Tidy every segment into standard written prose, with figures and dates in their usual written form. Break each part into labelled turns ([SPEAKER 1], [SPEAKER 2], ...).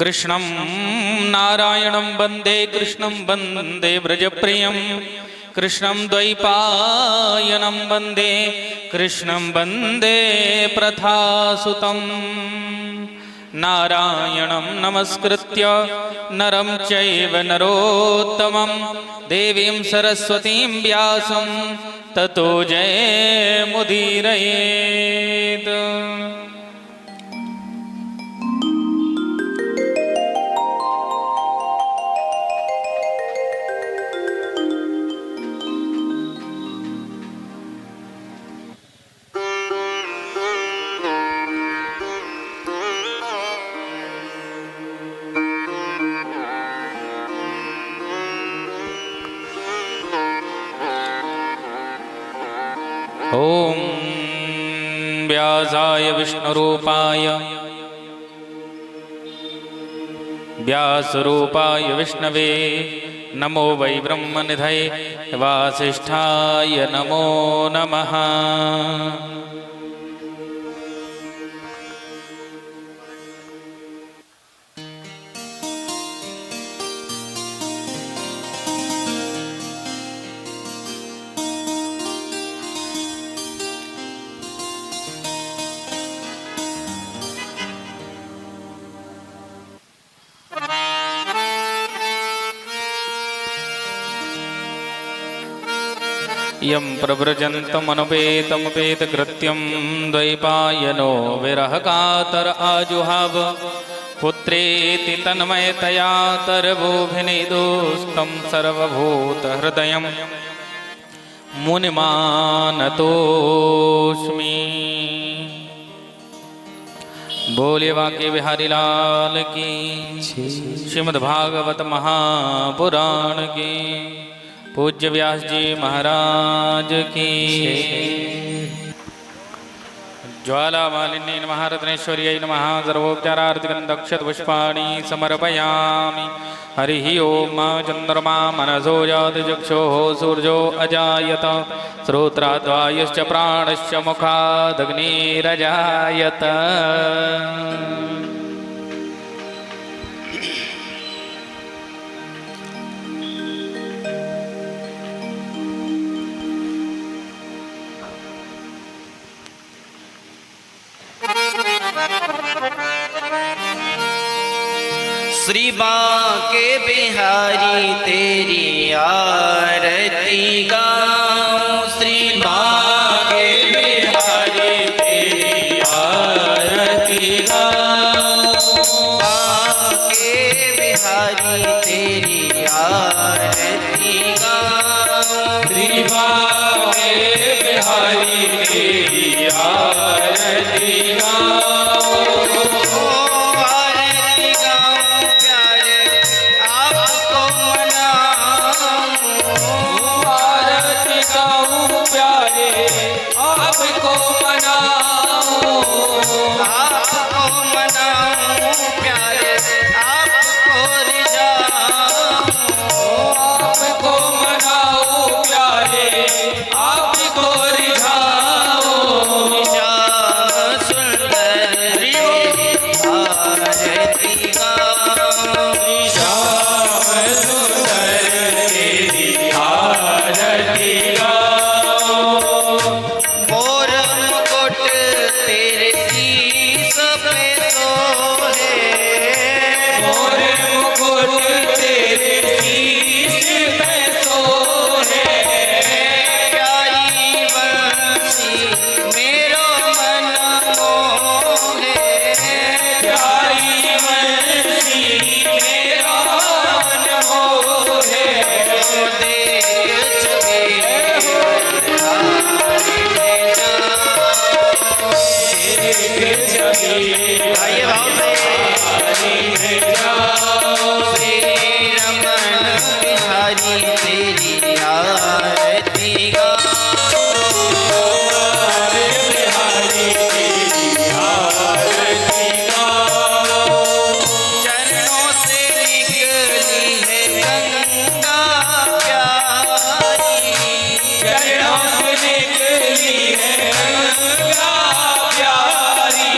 [SPEAKER 1] कृष्णं नारायणं वन्दे कृष्णं वन्दे व्रजप्रियं कृष्णं द्वैपायनं वन्दे कृष्णं वन्दे प्रथासुतं नारायणं नमस्कृत्य नरं चैव नरोत्तमं देवीं सरस्वतीं व्यासं ततो जयमुदीरयेत्। ओम व्यासाय विष्णुरूपाय व्यासरूपाय विष्णवे नमो वै ब्रह्मनिधये वासिष्ठाय नमो नमः। यं प्रव्रजन्तमनुपेतमुपेतकृत्यं द्वैपायनो विरहकातर आजुहाव पुत्रेति तन्मयतया तरवोऽभिनेदोस्तं सर्वभूतहृदयं मुनिमानतोऽस्मि। बोले वाके बिहारी लाल की, श्रीमद्भागवत महापुराण की, पूज्य व्यास जी महाराज की। ज्वाला मालिन्ये नमः, रत्नेश्वर्यै नमः, सर्वोपचारार्थिगन्धक्षतपुष्पाणि समर्पयामि। हरिः ओम। चन्द्रमा मनसो जाति चक्षुः सूर्यो अजायत श्रोत्राद्वायुश्च प्राणश्च मुखादग्निरजायत।
[SPEAKER 2] श्री बांके बिहारी तेरी आरती गाऊं, श्री बांके बिहारी तेरी आरती गाऊं, बांके बिहारी तेरी आरती गाऊं, श्री बांके बिहारी तेरी आरती गाऊं।
[SPEAKER 1] आपको मनाऊं प्यारे, आपको रिझाऊं, आपको मनाऊं प्यारे, आपको रिझाऊं। श्याम सुंदर आरती गाऊं, श्याम सुंदर तेरी आरती गाऊं। मोर मुकुट तेरे शीश पे सोहे, मोर मुकुट तेरे शीश पे सोहे, प्यारी बंसी मेरो मन मोहे, प्यारी बंसी मेरो मन मोहे। देख छवि आइए भाव से श्री रमन बिहारी तेरी आरती गाऊं, बिहारी तेरी आरती गाऊं। चरणों से निकली है गंगा प्यारी, चरणों से निकली है गंगा प्यारी।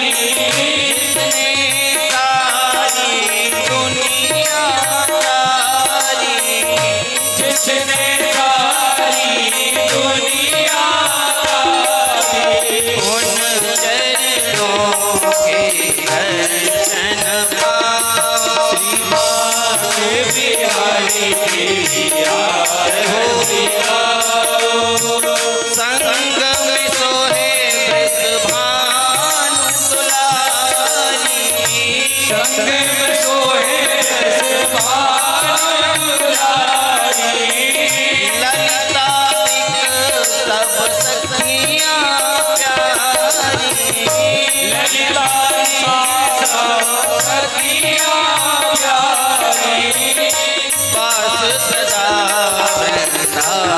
[SPEAKER 2] सखियां प्यारी
[SPEAKER 1] ललिता सखियां प्यारी
[SPEAKER 2] पास सदा वृंदावन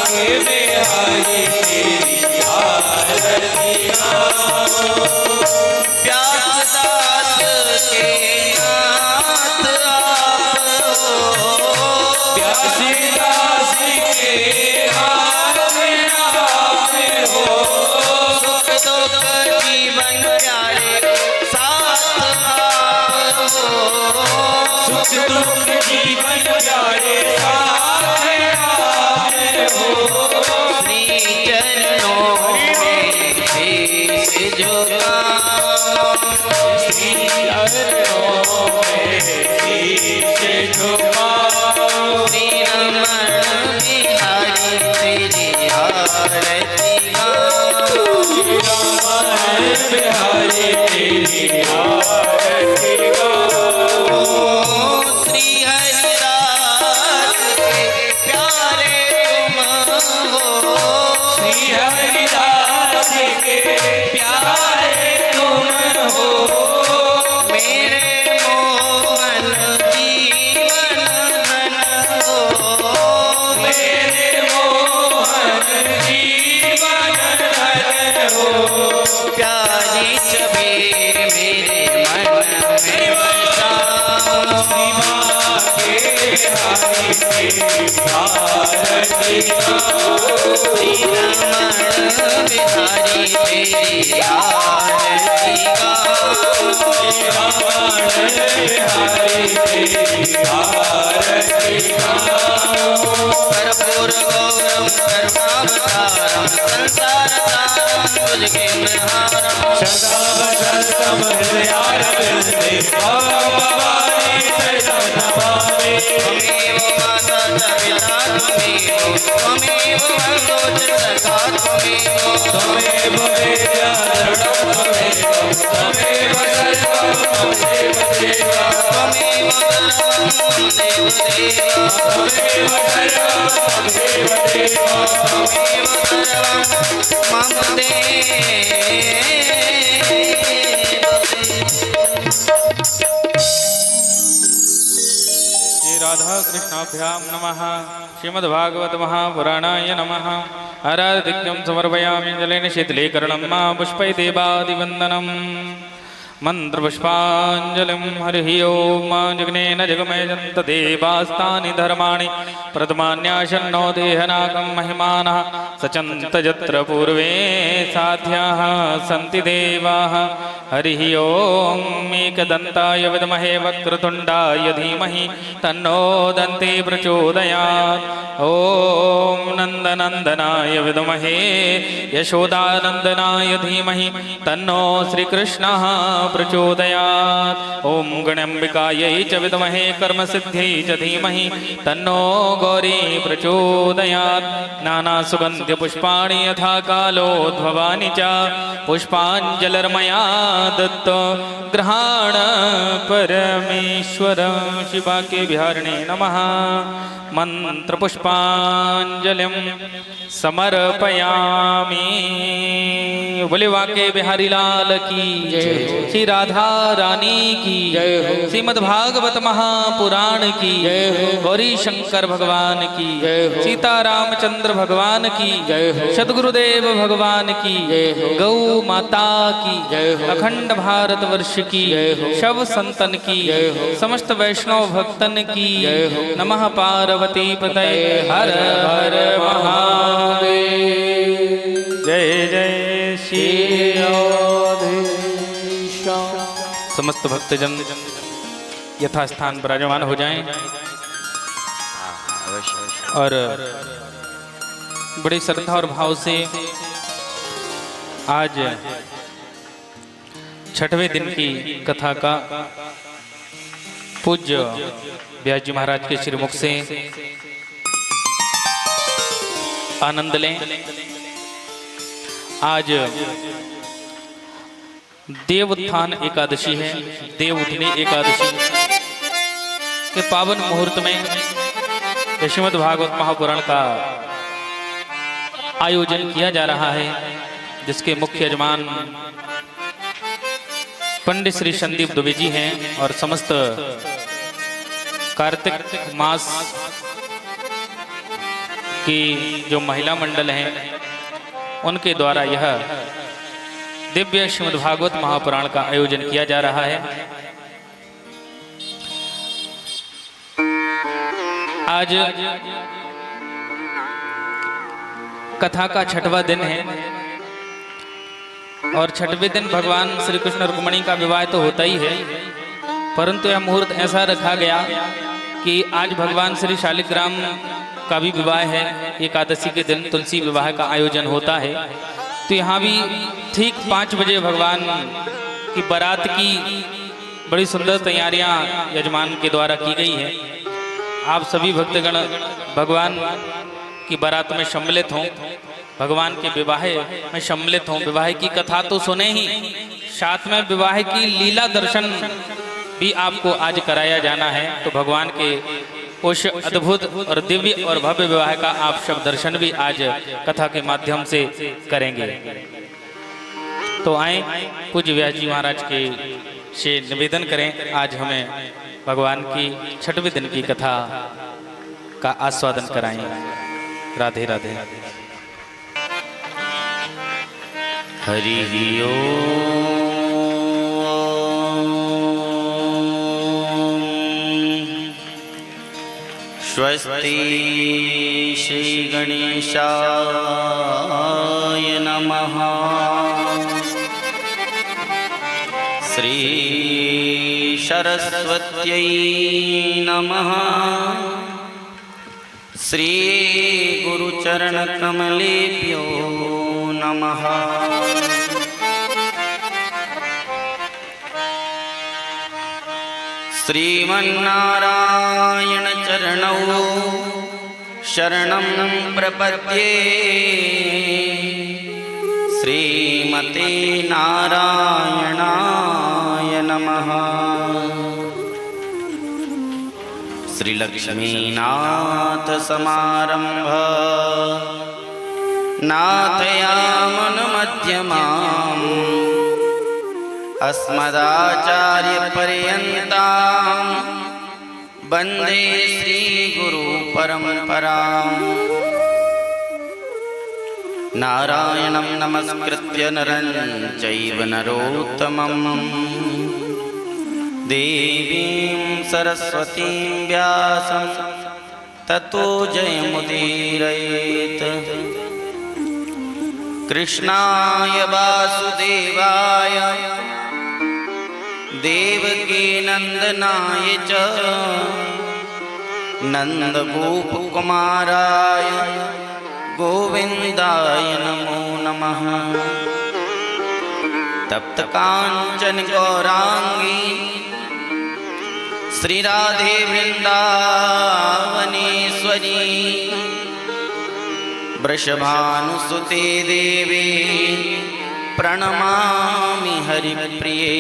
[SPEAKER 1] के बिहारी तेरी आरती गाऊं।
[SPEAKER 2] व्यास दास के नाथ आप हो
[SPEAKER 1] व्यासी दासी के हाथ में आए हो।
[SPEAKER 2] सुख दुख जीवन प्यारे साथ आप हो
[SPEAKER 1] सुख दुख जीवन प्यारे साथ आए हो।
[SPEAKER 2] श्री चरणों में शीश झुकाऊं
[SPEAKER 1] श्री चरणों में शीश झुकाऊं।
[SPEAKER 2] श्री रमण बिहारी तेरी आरती गाऊं
[SPEAKER 1] रमण बिहारी तेरी आरती गाऊं।
[SPEAKER 2] श्री हरिदास के प्यारे तुम हो
[SPEAKER 1] श्री हरिदास के प्यारे तुम हो।
[SPEAKER 2] मेरे मोहन जीवन धन हो
[SPEAKER 1] मेरे मोहन जीवन धन हो।
[SPEAKER 2] प्यारी छवि मेरे मन में बसाऊं श्री रमण बिहारी तेरी आरती गाऊं कर्पूर गौरम कर्मावतारम संसार सारम तुझके हारम
[SPEAKER 1] सदा वसंतम हृदयारविंदे भवानी नमामि।
[SPEAKER 2] त्वमेव माता च पिता त्वमेव बन्धो च सखा
[SPEAKER 1] त्वमेव वेद्या दृढं त्वमेव त्वमेव सर्वं त्वमेव देव
[SPEAKER 2] त्वमेव सर्वं त्वमेव देव
[SPEAKER 1] त्वमेव सर्वं त्वमेव देव
[SPEAKER 2] त्वमेव सर्वं मम
[SPEAKER 1] श्री राधा कृष्णाभ्यां नमः। श्रीमद्भागवत महापुराणाय नमः। आराधिक्यं समर्पयामि जलेन शीतलीकरणं मा पुष्पै देवादिवन्दनम्। मंत्रपुष्पाञ्जलिं हरिः ओं। जग्नेन जगमयजन्त देवास्तानि धर्माणि प्रथमान्याशन्नो देहनागं महिमानः सचन्त यत्र पूर्वे साध्याः सन्ति देवाः। हरिः ओं। एकदन्ताय विद्महे वक्रतुण्डाय धीमहि तन्नो दन्ती प्रचोदयात्। ॐ नन्दनन्दनाय विद्महे यशोदानन्दनाय धीमहि तन्नो श्रीकृष्णः प्रचोदयात्। ॐ गणाम्बिकायै च विद्महे कर्मसिद्ध्यै च धीमहि तन्नो गौरी प्रचोदयात्। नानासुगन्ध्यपुष्पाणि यथा कालोद्भवानि च पुष्पाञ्जलिर्मया दत्त गृहाण परमेश्वर। शिवा के बिहारिणे नमः। मंत्रपुष्पाञ्जलिं समर्पयामि। बोले वाके बिहारी लाल की जय। श्री राधा रानी की जय हो। श्रीमद्भागवत महापुराण की जय हो। गौरी शंकर भगवान की जय हो। सीता रामचंद्र भगवान की जय हो। सदगुरुदेव भगवान की जय हो। गौ माता की जय हो। अखंड भारत वर्ष की जय हो। शव संतन की जय हो। समस्त वैष्णव भक्तन की जय हो। नमः पार्वती पतये हर हर महादेव। जय जय श्री समस्त भक्तजन यथास्थान विराजमान हो जाएं और बड़ी श्रद्धा और भाव से आज छठवें दिन की कथा का पूज्य व्यास जी महाराज के श्रीमुख से आनंद लें। आज देव उत्थान एकादशी है। देव उठनी एकादशी के पावन मुहूर्त में ये श्रीमद् भागवत महापुराण का आयोजन किया जा रहा है, जिसके मुख्य यजमान पंडित श्री संदीप दुबे जी हैं और समस्त कार्तिक मास की जो महिला मंडल हैं उनके द्वारा यह दिव्य श्रीमद् भागवत महापुराण का आयोजन किया जा रहा है। आज कथा का छठवां दिन है और छठवें दिन भगवान श्री कृष्ण रुक्मिणी का विवाह तो होता ही है, परंतु यह मुहूर्त ऐसा रखा गया कि आज भगवान श्री शालिग्राम का भी विवाह है। एकादशी के दिन तुलसी विवाह का आयोजन होता है, तो यहाँ भी ठीक 5 बजे भगवान की बारात की बड़ी सुंदर तैयारियां यजमान के द्वारा की गई है। आप सभी भक्तगण भगवान की बारात में सम्मिलित हों, भगवान के विवाह में सम्मिलित हों। विवाह की कथा तो सुने ही, साथ में विवाह की लीला दर्शन भी आपको आज कराया जाना है। तो भगवान के उस अद्भुत और दिव्य और भव्य विवाह का आप सब दर्शन भी आज कथा के माध्यम से करेंगे। तो आए पूज्य व्यास जी महाराज के से निवेदन करें, आज हमें भगवान की छठवें दिन की कथा का आस्वादन कराएं। राधे राधे।
[SPEAKER 2] हरि ओम। स्वस्ति श्री गणेशाय नमः। श्री सरस्वत्यै नमः। श्री गुरुचरणकमलेभ्यो नमः। श्रीमन्नारायण चरणौ शरणं प्रपद्ये। श्रीमते नारायणाय नमः। श्रीलक्ष्मीनाथ समारंभ नाथयामन मध्यमाम् अस्मदाचार्य पर्यन्तां वन्दे श्री गुरु परम्पराम्। नारायणं नमस्कृत्य नरं चैव नरोत्तमं देवीं सरस्वतीं व्यासं ततो जयमुदीरयेत्। कृष्णाय वासुदेवाय देवकीनन्दनाय च नन्दगोपकुमाराय गोविन्दाय नमो नमः। तप्तकाञ्चन गौराङ्गी श्रीराधे वृन्दावनेश्वरी वृषभानुसुते देवी प्रणमामि हरिप्रिये।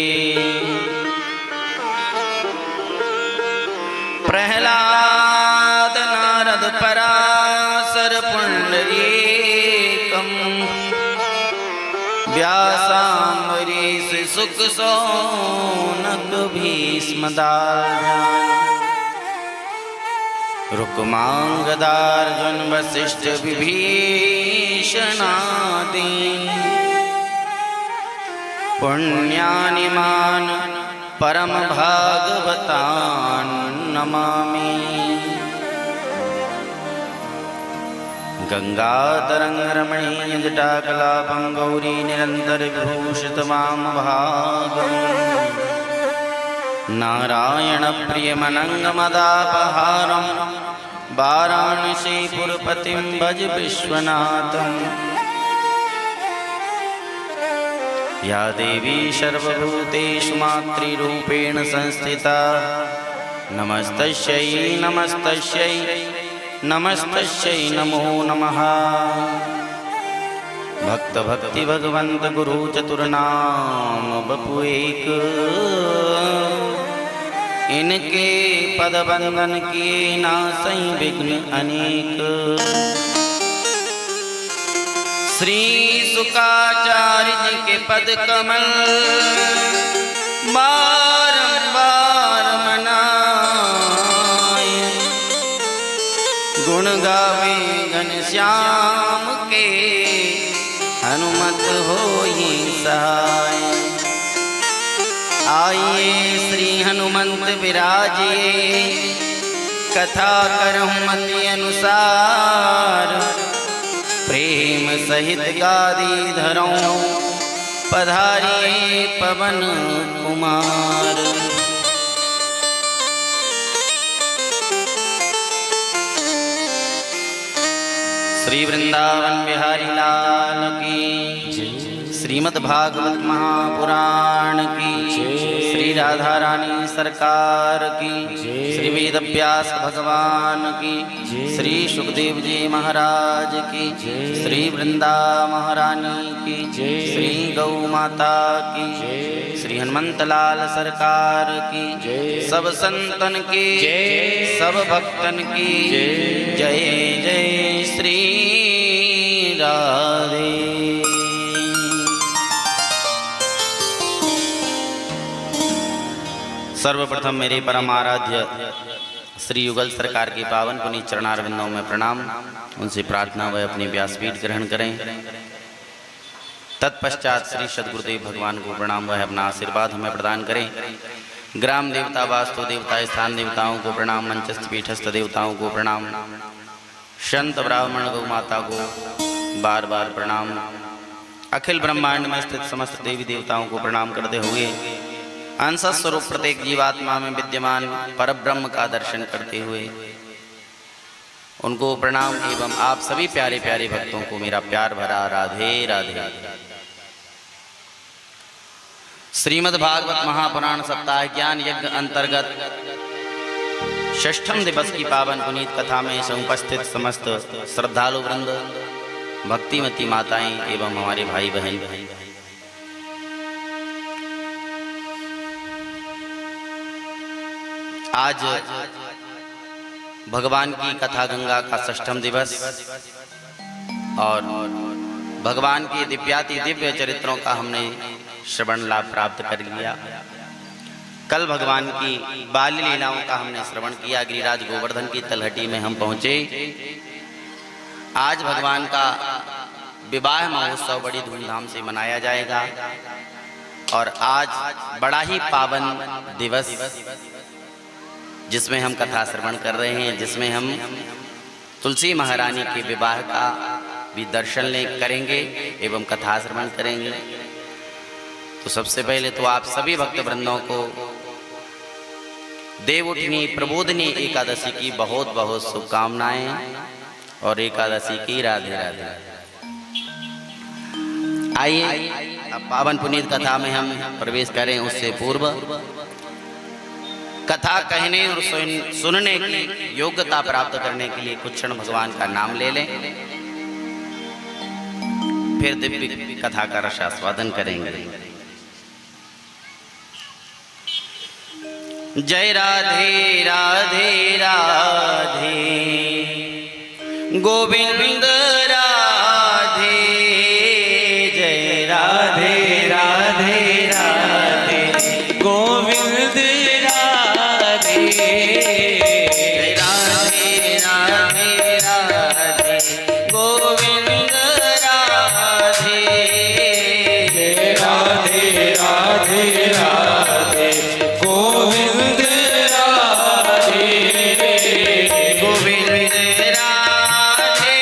[SPEAKER 2] प्रह्लाद नारद पराशर पुण्डरीकं व्यासाम्बरीश शुक शौनक भीष्मदार्यान् रुक्मांगदार्जुन वसिष्ठ विभीषणादीन् पुण्यानिमान् परम भागवतान् नमामि। गंगाधरं रमणीय जटाकलापं गौरी निरंतर विभूषितवामभागम् नारायण प्रियमनंगमदापहारं वाराणसीपुरपतिं भज विश्वनाथम्। या देवी सर्वभूतेषु मातृरूपेण संस्थिता नमस्तस्यै नमस्तस्यै नमस्तस्यै नमो नमः। भक्त भक्ति भगवंत गुरु चतुर्नाम बपु एक इनके पद बंधन किए नासई विघ्न अनेक। श्री शुकाचार्य जी के पद कमल बारंबार मनाए, गुण गावे घनश्याम के हनुमत होई सहाय। आइए श्री हनुमंत विराजिए, कथा करहु मति अनुसार। प्रेम सहित गादी धरऊं, पधारिए पवन कुमार। श्री वृंदावन बिहारी लाल की, श्रीमद् भागवत महापुराण की, श्री राधा रानी सरकार की, श्री वेद व्यास भगवान की, श्री सुखदेव जी महाराज की, श्री वृंदा महारानी की, श्री गौ माता की, श्री हनुमंत लाल सरकार की, सब संतन की, सब भक्तन की जय जय श्री राधे। सर्वप्रथम मेरे परम आराध्य श्री युगल सरकार की पावन पुनीत चरणारविंदों में प्रणाम। उनसे प्रार्थना वह अपनी व्यासपीठ ग्रहण करें। तत्पश्चात श्री सद्गुरुदेव भगवान को प्रणाम, वह अपना आशीर्वाद हमें प्रदान करें। ग्राम देवता, वास्तु देवता, स्थान देवताओं को प्रणाम, मंचस्थ पीठस्थ देवताओं को प्रणाम, संत ब्राह्मण गौ माता को बार बार प्रणाम। अखिल ब्रह्मांड में स्थित समस्त देवी देवताओं को प्रणाम करते हुए अंश स्वरूप प्रत्येक जीवात्मा में विद्यमान परब्रह्म का दर्शन करते हुए उनको प्रणाम एवं आप सभी प्यारे प्यारे भक्तों को मेरा प्यार भरा राधे राधे। श्रीमद् भागवत महापुराण सप्ताह ज्ञान यज्ञ अंतर्गत षष्ठम दिवस की पावन पुनीत कथा में उपस्थित समस्त श्रद्धालु वृंद, भक्तिमती माताएं एवं हमारे भाई बहन, आज भगवान की कथा गंगा का षष्ठम दिवस और भगवान के दिव्याति दिव्य चरित्रों का हमने श्रवण लाभ प्राप्त कर लिया। कल भगवान की बाल लीलाओं का हमने श्रवण किया। गिरिराज गोवर्धन की तलहटी में हम पहुंचे। आज भगवान का विवाह महोत्सव बड़ी धूमधाम से मनाया जाएगा और आज बड़ा ही पावन दिवस जिसमें हम कथा श्रवण कर रहे हैं, जिसमें हम तुलसी महारानी के विवाह का भी दर्शन करेंगे एवं कथा श्रवण करेंगे। तो सबसे पहले तो आप सभी भक्त वृंदों को देवउठनी प्रबोधनी एकादशी की बहुत बहुत शुभकामनाएं और एकादशी की राधे राधे। आइए अब पावन पुनीत कथा में हम प्रवेश करें। उससे पूर्व कथा कहने और सुनने की योग्यता प्राप्त करने के लिए कुछ क्षण भगवान का नाम ले लें, फिर दिव्य कथा का रसास्वादन करेंगे। जय राधे राधे राधे गोविंद राधे, जय राधे राधे राधे गोविंद राधे, जय राधे राधे राधे गोविंद राधे, जय राधे राधे राधे गोविंद राधे, गोविंद राधे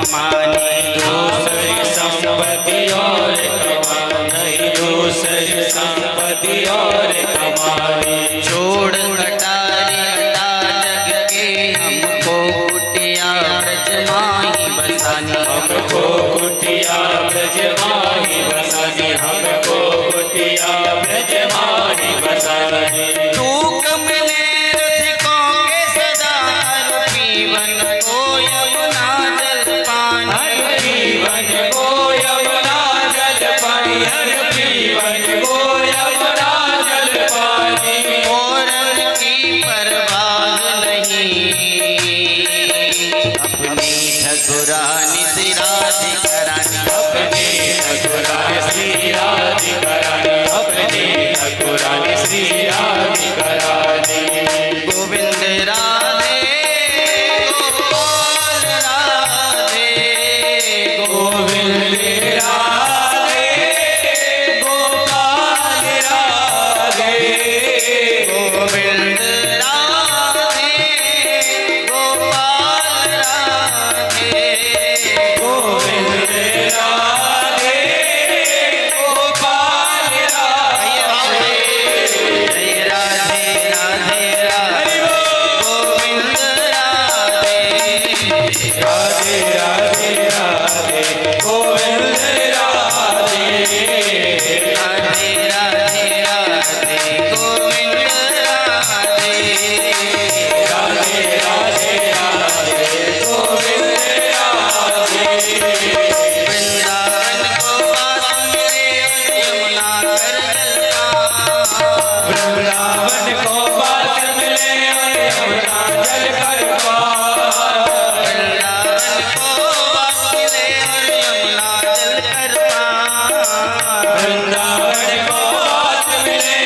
[SPEAKER 2] कमानी,
[SPEAKER 1] दूसरी संपत्ति और कमानी, दूसरी संपत्ति और कमानी।
[SPEAKER 2] छोड़ कटारी हटा जग के हमको कुटिया ब्रज माही बसानी,
[SPEAKER 1] हमको कुटिया ब्रज माही बसानी, हमको कुटिया ब्रज माही बसानी।
[SPEAKER 2] तू कमले रसिकों के सदा हर जीवन को यमुना जल पानी,
[SPEAKER 1] हर जीवन को यमुना जल पानी, हर जीवन को यमुना जल पानी।
[SPEAKER 2] और की परवाह नहीं, अपनी ठकुरानी से राज करानी,
[SPEAKER 1] अपने ठकुरानी श्री राज करानी, अपने ठकुरानी श्री राज करानी।
[SPEAKER 2] गोविंद राधे गोपाल राधे,
[SPEAKER 1] गोविंद राधे गोपाल राधे,
[SPEAKER 2] गोविंद राधे गोपाल राधे,
[SPEAKER 1] गोविंद राधे गोपाल राधे।
[SPEAKER 2] जय राधे राधे राधे गोविंद राधे,
[SPEAKER 1] राधे राधे राधे गोविंद राधे,
[SPEAKER 2] राधे राधे राधे गोविंद राधे,
[SPEAKER 1] राधे राधे राधे गोविंद राधे।
[SPEAKER 2] वृंदावन को पास मिले यमुना कर जल पार,
[SPEAKER 1] वृंदावन को पास मिले यमुना जल कर पार,
[SPEAKER 2] वृंदावन को पास मिले यमुना जल कर पार,
[SPEAKER 1] वृंदावन को पास मिले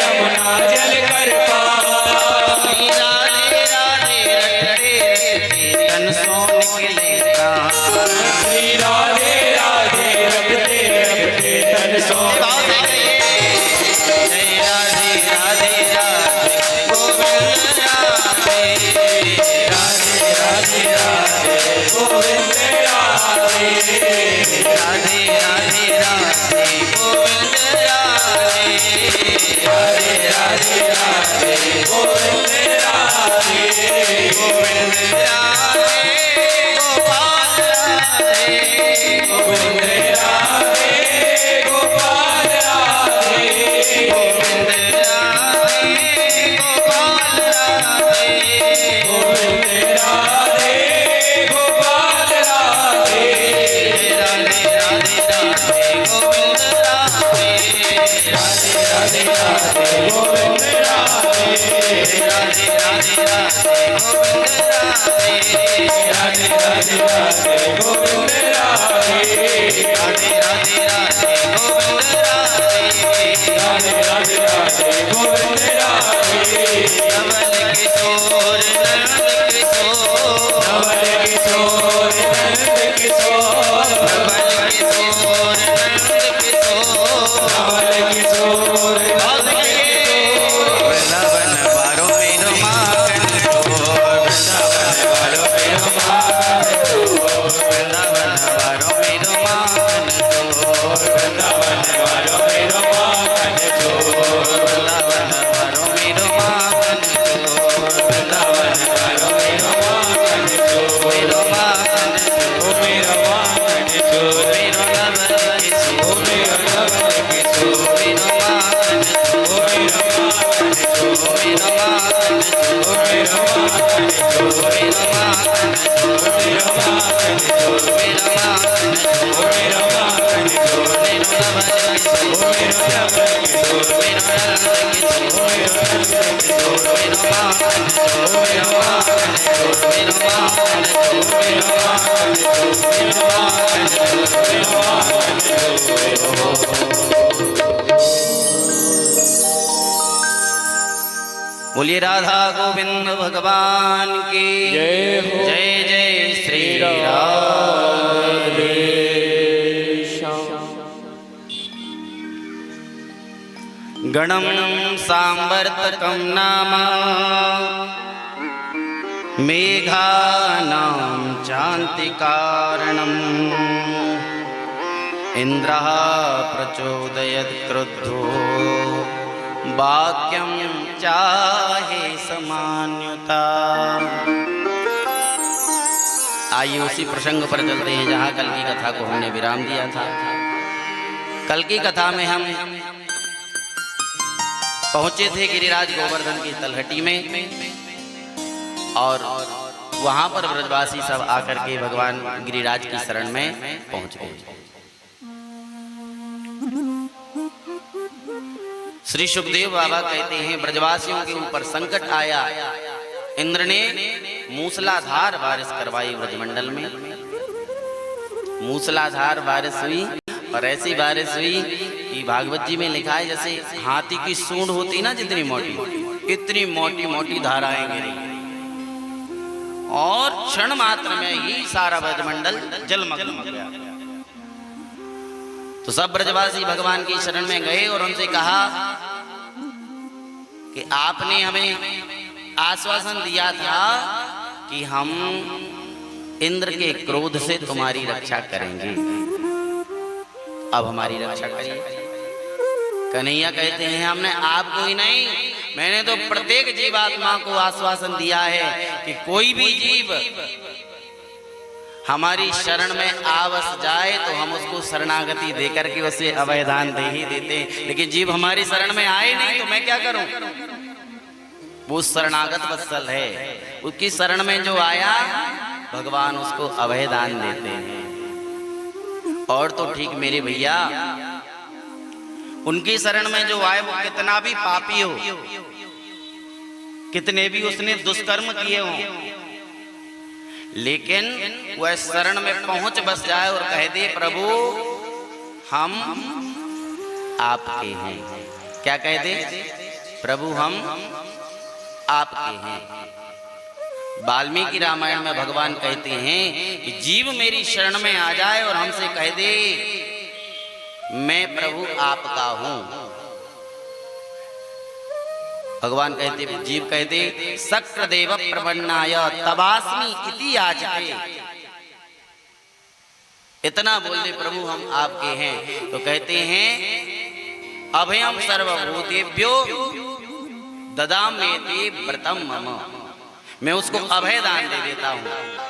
[SPEAKER 1] यमुना जल कर पार।
[SPEAKER 2] राधे राधे रटे रटे तन सो निकले प्राण,
[SPEAKER 1] श्री राधे राधे रखते रखते तन सो
[SPEAKER 2] जय राधे राधे राधे गोविंद राधे,
[SPEAKER 1] राधे राधे राधे गोविंद राधे,
[SPEAKER 2] राधे राधे राधे गोविंद राधे,
[SPEAKER 1] राधे राधे राधे गोविंद राधे,
[SPEAKER 2] गोविंद राधे गोपाल राधे,
[SPEAKER 1] गोविंद राधे गोपाल राधे,
[SPEAKER 2] गोविंद राधे गोपाल राधे,
[SPEAKER 1] गोविंद राधे गोपाल राधे,
[SPEAKER 2] राधे राधे राधे गोविंद राधे,
[SPEAKER 1] राधे राधे राधे गोविंद राधे,
[SPEAKER 2] राधे राधे राधे गोविंद राधे,
[SPEAKER 1] राधे राधे राधे गोविंद राधे,
[SPEAKER 2] राधे राधे राधे गोविंद राधे,
[SPEAKER 1] राधे राधे राधे गोविंद राधे।
[SPEAKER 2] कमल किशोर नंद किशोर,
[SPEAKER 1] नवल किशोर नंद किशोर,
[SPEAKER 2] कमल किशोर नंद किशोर,
[SPEAKER 1] नवल किशोर नंद किशोर।
[SPEAKER 2] वृंदावन वालों में माखन चोर,
[SPEAKER 1] वृंदावन वालों में माखन चोर,
[SPEAKER 2] वृंदावन वालों में माखन चोर,
[SPEAKER 1] वृंदावन वालों में माखन चोर,
[SPEAKER 2] वृंदावन वालों में माखन चोर,
[SPEAKER 1] वृंदावन वालों में माखन चोर,
[SPEAKER 2] मेरो माखन
[SPEAKER 1] ओ मेरा माखन चोर,
[SPEAKER 2] मेरो नवल किशोर,
[SPEAKER 1] ओ मेरा नवल किशोर,
[SPEAKER 2] मेरो माखन
[SPEAKER 1] ओ मेरा माखन चोर,
[SPEAKER 2] मेरो माखन
[SPEAKER 1] ओ मेरा माखन चोर,
[SPEAKER 2] मेरो माखन
[SPEAKER 1] ओ मेरा माखन चोर,
[SPEAKER 2] मेरो माखन
[SPEAKER 1] ओ मेरा माखन चोर,
[SPEAKER 2] मेरो नवल किशोर,
[SPEAKER 1] ओ मेरा नवल किशोर,
[SPEAKER 2] मेरो नंद किशोर,
[SPEAKER 1] ओ मेरा नंद किशोर,
[SPEAKER 2] मेरो माखन
[SPEAKER 1] ओ मेरा माखन चोर,
[SPEAKER 2] मेरो माखन
[SPEAKER 1] ओ मेरा माखन चोर, मेरा माखन चोर, मेरा माखन चोर।
[SPEAKER 2] बोलिए राधा गोविंद भगवान की
[SPEAKER 1] जय हो।
[SPEAKER 2] जय जय श्री राम। गणं सांवर्तकं नाम मेघानां चान्तिकारणम् इन्द्रः प्रचोदयत् क्रुद्धो वाक्यं चाहे समान्युता। आइए उसी प्रसंग पर चलते हैं जहाँ कल की कथा को हमने विराम दिया था। कल की कथा में हम पहुंचे थे गिरिराज गोवर्धन की तलहटी में और वहां पर ब्रजवासी सब आकर के भगवान गिरिराज की शरण में पहुंच गए। श्री सुखदेव बाबा कहते हैं ब्रजवासियों के ऊपर संकट आया। इंद्र ने मूसलाधार बारिश करवाई ब्रजमंडल में। मूसलाधार बारिश हुई और ऐसी बारिश हुई कि भागवत जी में लिखा है जैसे हाथी की सूंड होती ना जितनी मोटी, इतनी मोटी मोटी धाराएं गिरी और क्षण मात्र में ही सारा ब्रजमंडल जलमग्न हो गया। तो सब ब्रजवासी भगवान की शरण में गए और उनसे कहा कि आपने हमें आश्वासन दिया था कि हम इंद्र के क्रोध से तुम्हारी रक्षा करेंगे, अब हमारी रक्षा करिए। कन्हैया कहते हैं हमने आपको ही नहीं, मैंने तो प्रत्येक जीवात्मा को आश्वासन दिया है कि कोई भी जीव हमारी शरण में आवस जाए तो हम उसको शरणागति देकर के उसे अभयदान दे ही देते हैं। लेकिन जीव हमारी शरण में आए नहीं तो मैं क्या करूं? वो शरणागत वत्सल है, उसकी शरण में जो आया भगवान उसको अभयदान देते हैं। और तो ठीक मेरे भैया, उनकी शरण में जो आए वो कितना भी पापी हो, कितने भी उसने दुष्कर्म किए हों, लेकिन वह शरण में पहुंच बस जाए और कह दे प्रभु हम आपके हैं। क्या कह दे? प्रभु हम आपके हैं। वाल्मीकि रामायण में भगवान कहते हैं कि जीव मेरी शरण में आ जाए और हमसे कह दे मैं प्रभु आपका हूं। भगवान कहते, जीव कहते शक्रदेव प्रपन्नाय तवास्मि इति याचते। इतना बोल दे प्रभु हम आपके हैं तो कहते हैं अभयम सर्वभूतेभ्यो ददाम्येति व्रतम मम, मैं उसको अभय दान दे देता हूँ,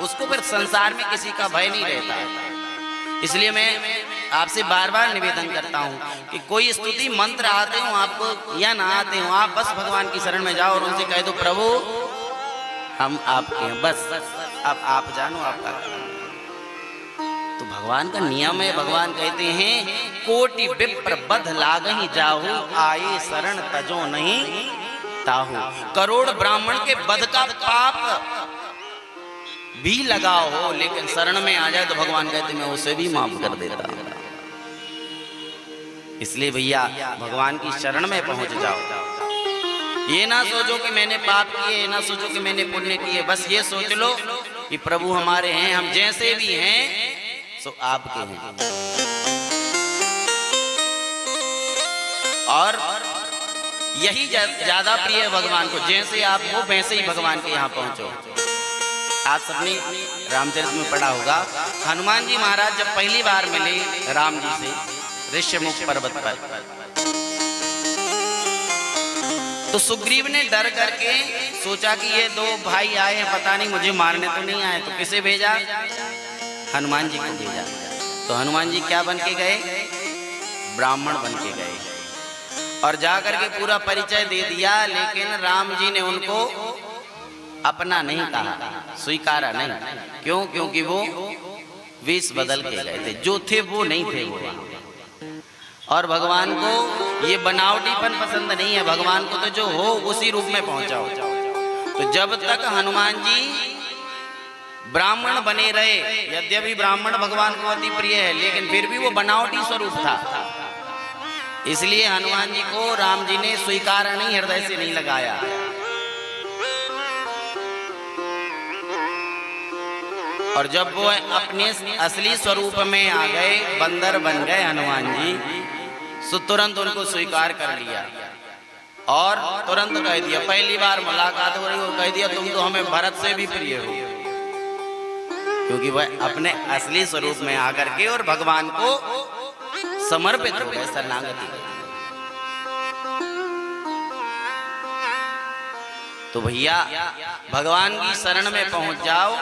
[SPEAKER 2] उसको फिर संसार में किसी का भय नहीं रहता। इसलिए मैं आपसे बार बार निवेदन करता हूँ कि कोई स्तुति मंत्र आते हो आपको या ना आते हो, आप बस भगवान की शरण में जाओ और उनसे कह दो प्रभु हम आपके हैं, बस अब आप जानो आपका। तो भगवान का नियम है। भगवान कहते हैं कोटि विप्र बध लागहि जाहु, आए शरण तजो नहीं ताहु। करोड़ ब्राह्मण के बध का पाप भी लगा हो लेकिन शरण में आ जाए तो भगवान कहते मैं उसे भी माफ कर देता हूं। इसलिए भैया भगवान की शरण में पहुंच जाओ। ये ना सोचो कि मैंने पाप किए, ना सोचो कि मैंने पुण्य किए, बस ये सोच लो कि प्रभु हमारे हैं, हम जैसे भी हैं सो आपके हैं। और यही ज्यादा प्रिय है भगवान को, जैसे आप हो वैसे ही भगवान के यहाँ पहुंचो। आज सबने रामचरित में पढ़ा होगा, हनुमान जी महाराज जब पहली बार मिले राम जी से ऋष्यमुख पर्वत पर, तो सुग्रीव ने डर करके सोचा कि ये दो भाई आए हैं, पता नहीं मुझे मारने तो नहीं आए, तो किसे भेजा? हनुमान जी को भेजा। तो हनुमान जी क्या बन के गए? ब्राह्मण बन के गए और जाकर के पूरा परिचय दे दिया। लेकिन राम जी ने उनको अपना नहीं कहा, स्वीकारा नहीं। क्यों? क्योंकि वो वेश बदल के गए थे, जो थे वो नहीं थे वो। और भगवान को ये बनावटीपन पसंद नहीं है, भगवान को तो जो हो उसी रूप में पहुंचाओ। तो जब तक हनुमान जी ब्राह्मण बने रहे, यद्यपि ब्राह्मण भगवान को अति प्रिय है लेकिन फिर भी वो बनावटी स्वरूप था, इसलिए हनुमान जी को राम जी ने स्वीकारा नहीं, हृदय से नहीं लगाया। और जब वो अपने असली स्वरूप में आ गए, बंदर बन गए हनुमान जी, सो तुरंत उनको स्वीकार कर लिया। और तुरंत कह दिया, पहली बार मुलाकात हो रही और कह दिया तुम तो हमें भरत से भी प्रिय हो, क्योंकि वह अपने असली स्वरूप में आकर के और भगवान को समर्पित हो गए, शरणागति। तो भैया भगवान की शरण में पहुंच जाओ,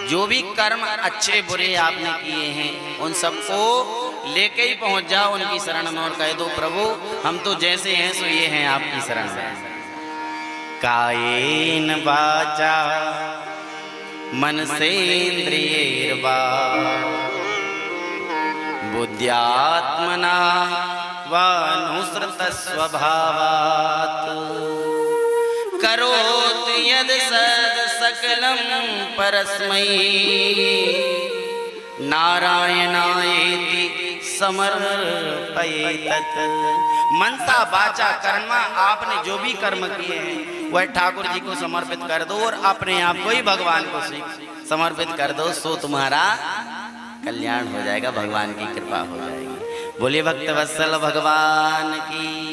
[SPEAKER 2] जो भी कर्म अच्छे बुरे आपने किए हैं उन सबको लेके ही पहुंच जाओ उनकी शरण में और कह दो प्रभु हम तो जैसे हैं सो ये हैं आपकी शरण में। कायेन वाचा मनसेन्द्रियैर्वा बुद्ध्यात्मना वानुसृत स्वभावात् करोति यद् सद् सकलं परस्मै नारायणायेति समर्पयेतत्। मनसा वाचा कर्मा, आपने जो भी कर्म किए हैं वह ठाकुर जी को समर्पित कर दो और अपने आप को ही भगवान को समर्पित कर दो, सो तुम्हारा कल्याण हो जाएगा, भगवान की कृपा हो जाएगी। बोलिए भक्त वत्सल भगवान की।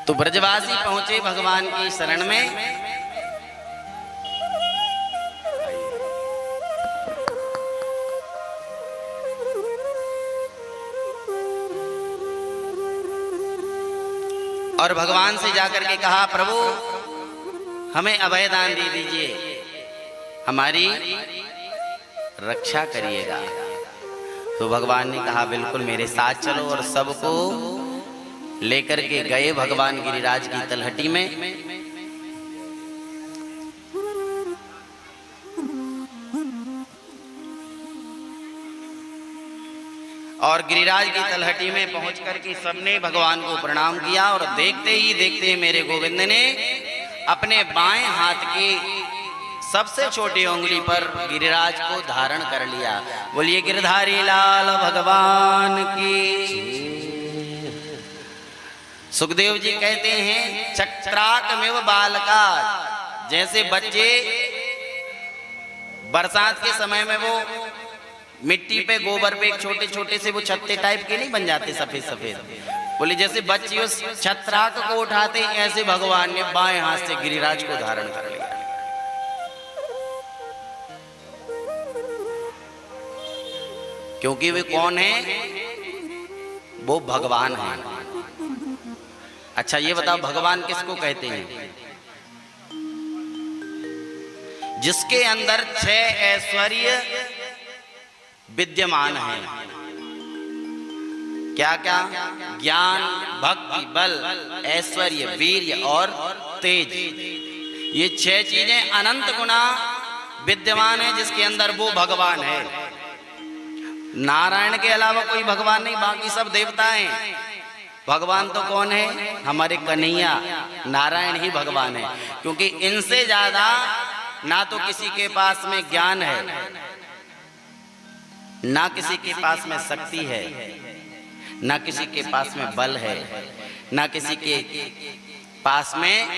[SPEAKER 2] तो ब्रजवासी पहुंचे भगवान की शरण में। और भगवान से जाकर के कहा प्रभु हमें अभय दान दे दीजिए, हमारी रक्षा करिएगा। तो भगवान ने कहा बिल्कुल मेरे साथ चलो, और सबको लेकर के गए भगवान गिरिराज की तलहटी में। और गिरिराज की तलहटी में पहुंच करके सबने भगवान को प्रणाम किया, और देखते ही देखते मेरे गोविंद ने अपने बाएं हाथ के सबसे छोटी उंगली पर गिरिराज को धारण कर लिया। बोलिए गिरधारी लाल भगवान की। सुखदेव जी कहते हैं चक्राकमिव बालका, जैसे बच्चे बरसात के समय में वो मिट्टी पे गोबर पे एक छोटे छोटे से वो छत्ते टाइप के नहीं बन जाते सफेद सफेद, बोले जैसे बच्चे उस छत्राक को उठाते ऐसे भगवान ने बाएं हाथ से गिरिराज को धारण कर लिया। क्योंकि वे कौन है? वो भगवान है। अच्छा ये बताओ भगवान किसको कहते हैं? जिसके अंदर 6 ऐश्वर्य विद्यमान है। क्या क्या? ज्ञान, भक्ति, बल, ऐश्वर्य, वीर्य और तेज। ये 6 चीजें अनंत गुना विद्यमान है जिसके अंदर वो भगवान है। नारायण के अलावा कोई भगवान नहीं, बाकी सब देवता हैं। भगवान तो कौन है? हमारे कन्हैया नारायण ही भगवान है। क्योंकि इनसे ज्यादा ना तो किसी के पास में ज्ञान है, ना किसी के पास में शक्ति है, ना किसी के पास में बल है, ना किसी के पास में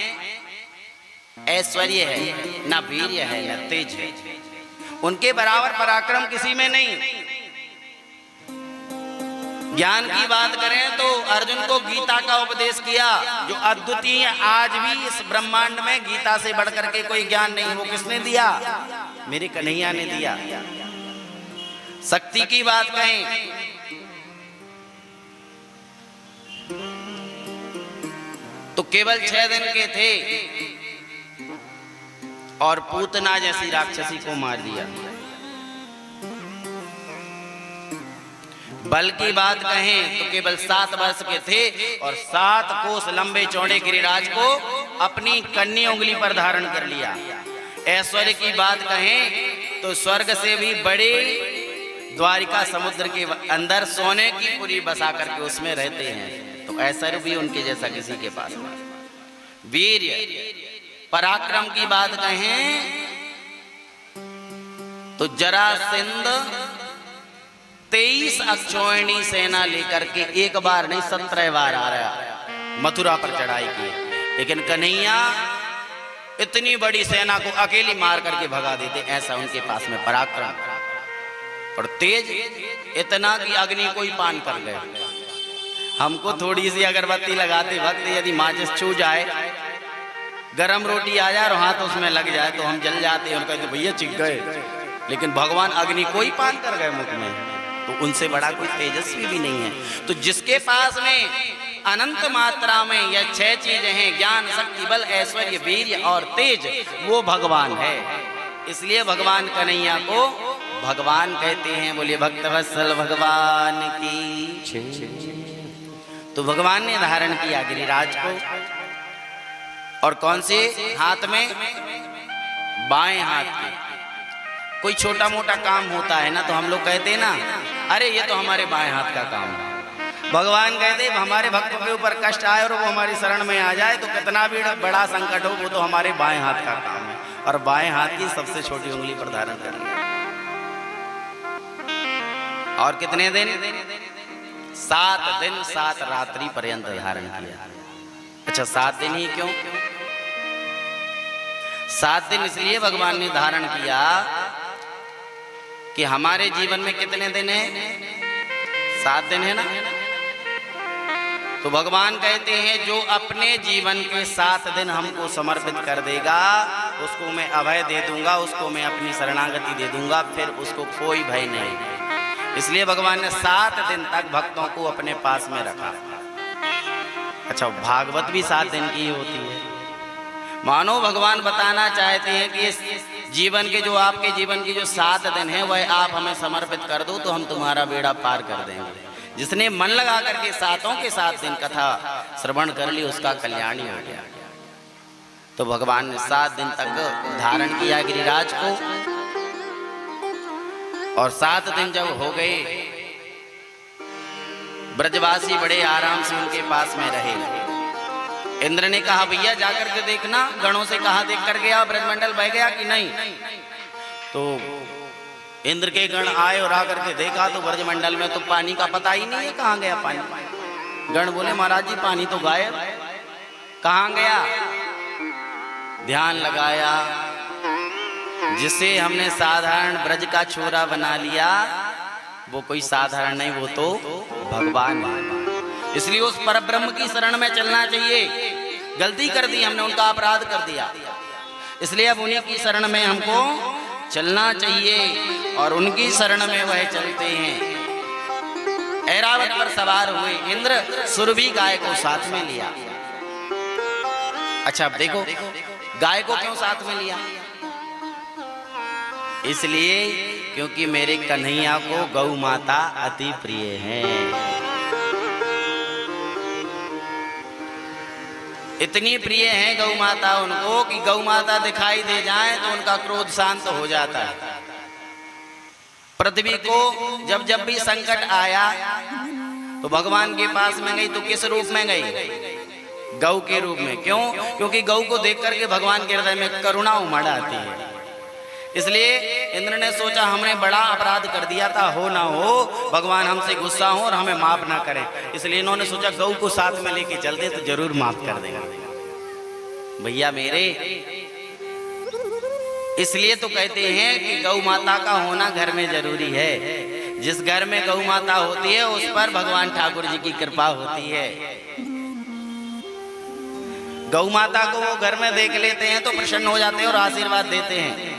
[SPEAKER 2] ऐश्वर्य है, ना वीर्य है, ना तेज है। उनके बराबर पराक्रम किसी में नहीं। ज्ञान की बात करें तो अर्जुन को गीता का उपदेश किया, जो अद्वितीय, आज भी इस ब्रह्मांड में गीता से बढ़कर के कोई ज्ञान नहीं। वो किसने दिया? मेरे कन्हैया ने दिया। शक्ति की बात कहें तो केवल 6 दिन के थे और पूतना जैसी राक्षसी को मार दिया। बल की बात कहें तो केवल 7 वर्ष के थे और 7 कोस लंबे चौड़े गिरिराज को अपनी कन्नी उंगली पर धारण कर लिया। ऐश्वर्य की बात कहें तो स्वर्ग से भी बड़े द्वारिका समुद्र के अंदर सोने की पुरी बसा करके उसमें रहते हैं। तो ऐश्वर्य भी उनके जैसा किसी के पास नहीं। वीर्य, पराक्रम की बात कहें तो जरासंध 23 अक्षौहिणी सेना लेकर के एक बार नहीं 17 बार आ रहा मथुरा पर चढ़ाई की। लेकिन कन्हैया इतनी बड़ी सेना को अकेली मार करके भगा देते, ऐसा उनके पास में पराक्रम। और तेज इतना कि अग्नि को ही पान कर गए। हमको थोड़ी सी अगरबत्ती लगाते वक्त यदि माचिस छू जाए, गरम रोटी आ जाए और हाथ उसमें लग जाए तो हम जल जाते हैं और कहते भैया चिक गए, लेकिन भगवान अग्नि को ही पान कर गए मुख में, तो उनसे बड़ा कोई तेजस्वी भी नहीं है। तो जिसके पास में अनंत मात्रा में यह 6 चीजें हैं, ज्ञान, शक्ति, बल, ऐश्वर्य, वीर्य और तेज, वो भगवान है। इसलिए भगवान कन्हैया को भगवान कहते हैं। बोलिए भक्तवत्सल भगवान की। तो भगवान ने धारण किया गिरिराज को, और कौन से हाथ में? बाएं हाथ में। कोई छोटा मोटा काम होता है ना तो हम लोग कहते हैं ना, अरे ये तो हमारे बाएं हाथ का काम है। भगवान कहते हमारे भक्तों के ऊपर कष्ट आए और वो हमारी शरण में आ जाए तो कितना भी बड़ा संकट हो, वो तो हमारे बाएं हाथ का काम है। और बाएं हाथ की सबसे छोटी उंगली पर धारण कर लिया। और कितने दिन? 7 दिन 7 रात्रि पर्यंत धारण किया। अच्छा 7 दिन ही क्यों? 7 दिन इसलिए भगवान ने धारण किया कि हमारे जीवन में कितने दिन है? 7 दिन है ना। तो भगवान कहते हैं जो अपने जीवन के 7 दिन हमको समर्पित कर देगा उसको मैं अभय दे दूंगा, उसको मैं अपनी शरणागति दे दूंगा, फिर उसको कोई भय नहीं। इसलिए भगवान ने 7 दिन तक भक्तों को अपने पास में रखा। अच्छा भागवत भी 7 दिन की होती है। मानो भगवान बताना चाहते हैं कि इस जीवन के जो आपके जीवन की जो 7 दिन है वह आप हमें समर्पित कर दो तो हम तुम्हारा बेड़ा पार कर देंगे। जिसने मन लगा करके 7 के 7 दिन कथा श्रवण कर ली उसका कल्याण ही हो गया। तो भगवान ने 7 दिन तक धारण किया गिरिराज को, और 7 दिन जब हो गए ब्रजवासी बड़े आराम से उनके पास में रहे। इंद्र ने कहा भैया जाकर के देखना, गणों से कहा देख कर गया ब्रजमंडल बह गया कि नहीं। तो इंद्र के गण आए और आकर के देखा तो ब्रजमंडल में तो पानी का पता ही नहीं है, कहाँ गया पानी। गण बोले महाराज जी पानी तो गायब, कहाँ गया। ध्यान लगाया, जिसे हमने साधारण ब्रज का छोरा बना लिया वो कोई साधारण नहीं, वो तो भगवान है। इसलिए उस परब्रह्म की शरण में चलना चाहिए। गलती कर दी हमने, उनका अपराध कर दिया, इसलिए अब उन्हीं की शरण में हमको चलना चाहिए। और उनकी शरण में वह चलते हैं। ऐरावत पर सवार हुए इंद्र, सुरभि गाय को साथ में लिया। अच्छा अब देखो गाय को क्यों साथ में लिया? इसलिए क्योंकि मेरे कन्हैया को गौ माता अति प्रिय है। इतनी प्रिय है गौ माता उनको कि गौ माता दिखाई दे जाए तो उनका क्रोध शांत हो जाता है। पृथ्वी को जब जब भी संकट आया तो भगवान के पास में गई, तो किस रूप में गई? गौ के रूप में। क्यों? क्योंकि गौ को देख करके भगवान के हृदय में करुणा उमड़ आती है। इसलिए इंद्र ने सोचा हमने बड़ा अपराध कर दिया था, हो ना हो भगवान हमसे गुस्सा हो और हमें माफ ना करें। इसलिए इन्होंने सोचा गौ को साथ में लेके चलते तो जरूर माफ कर देगा भैया मेरे। इसलिए तो कहते हैं कि गौ माता का होना घर में जरूरी है। जिस घर में गौ माता होती है उस पर भगवान ठाकुर जी की कृपा होती है। गौ माता को वो घर में देख लेते हैं तो प्रसन्न हो जाते हैं और आशीर्वाद देते हैं।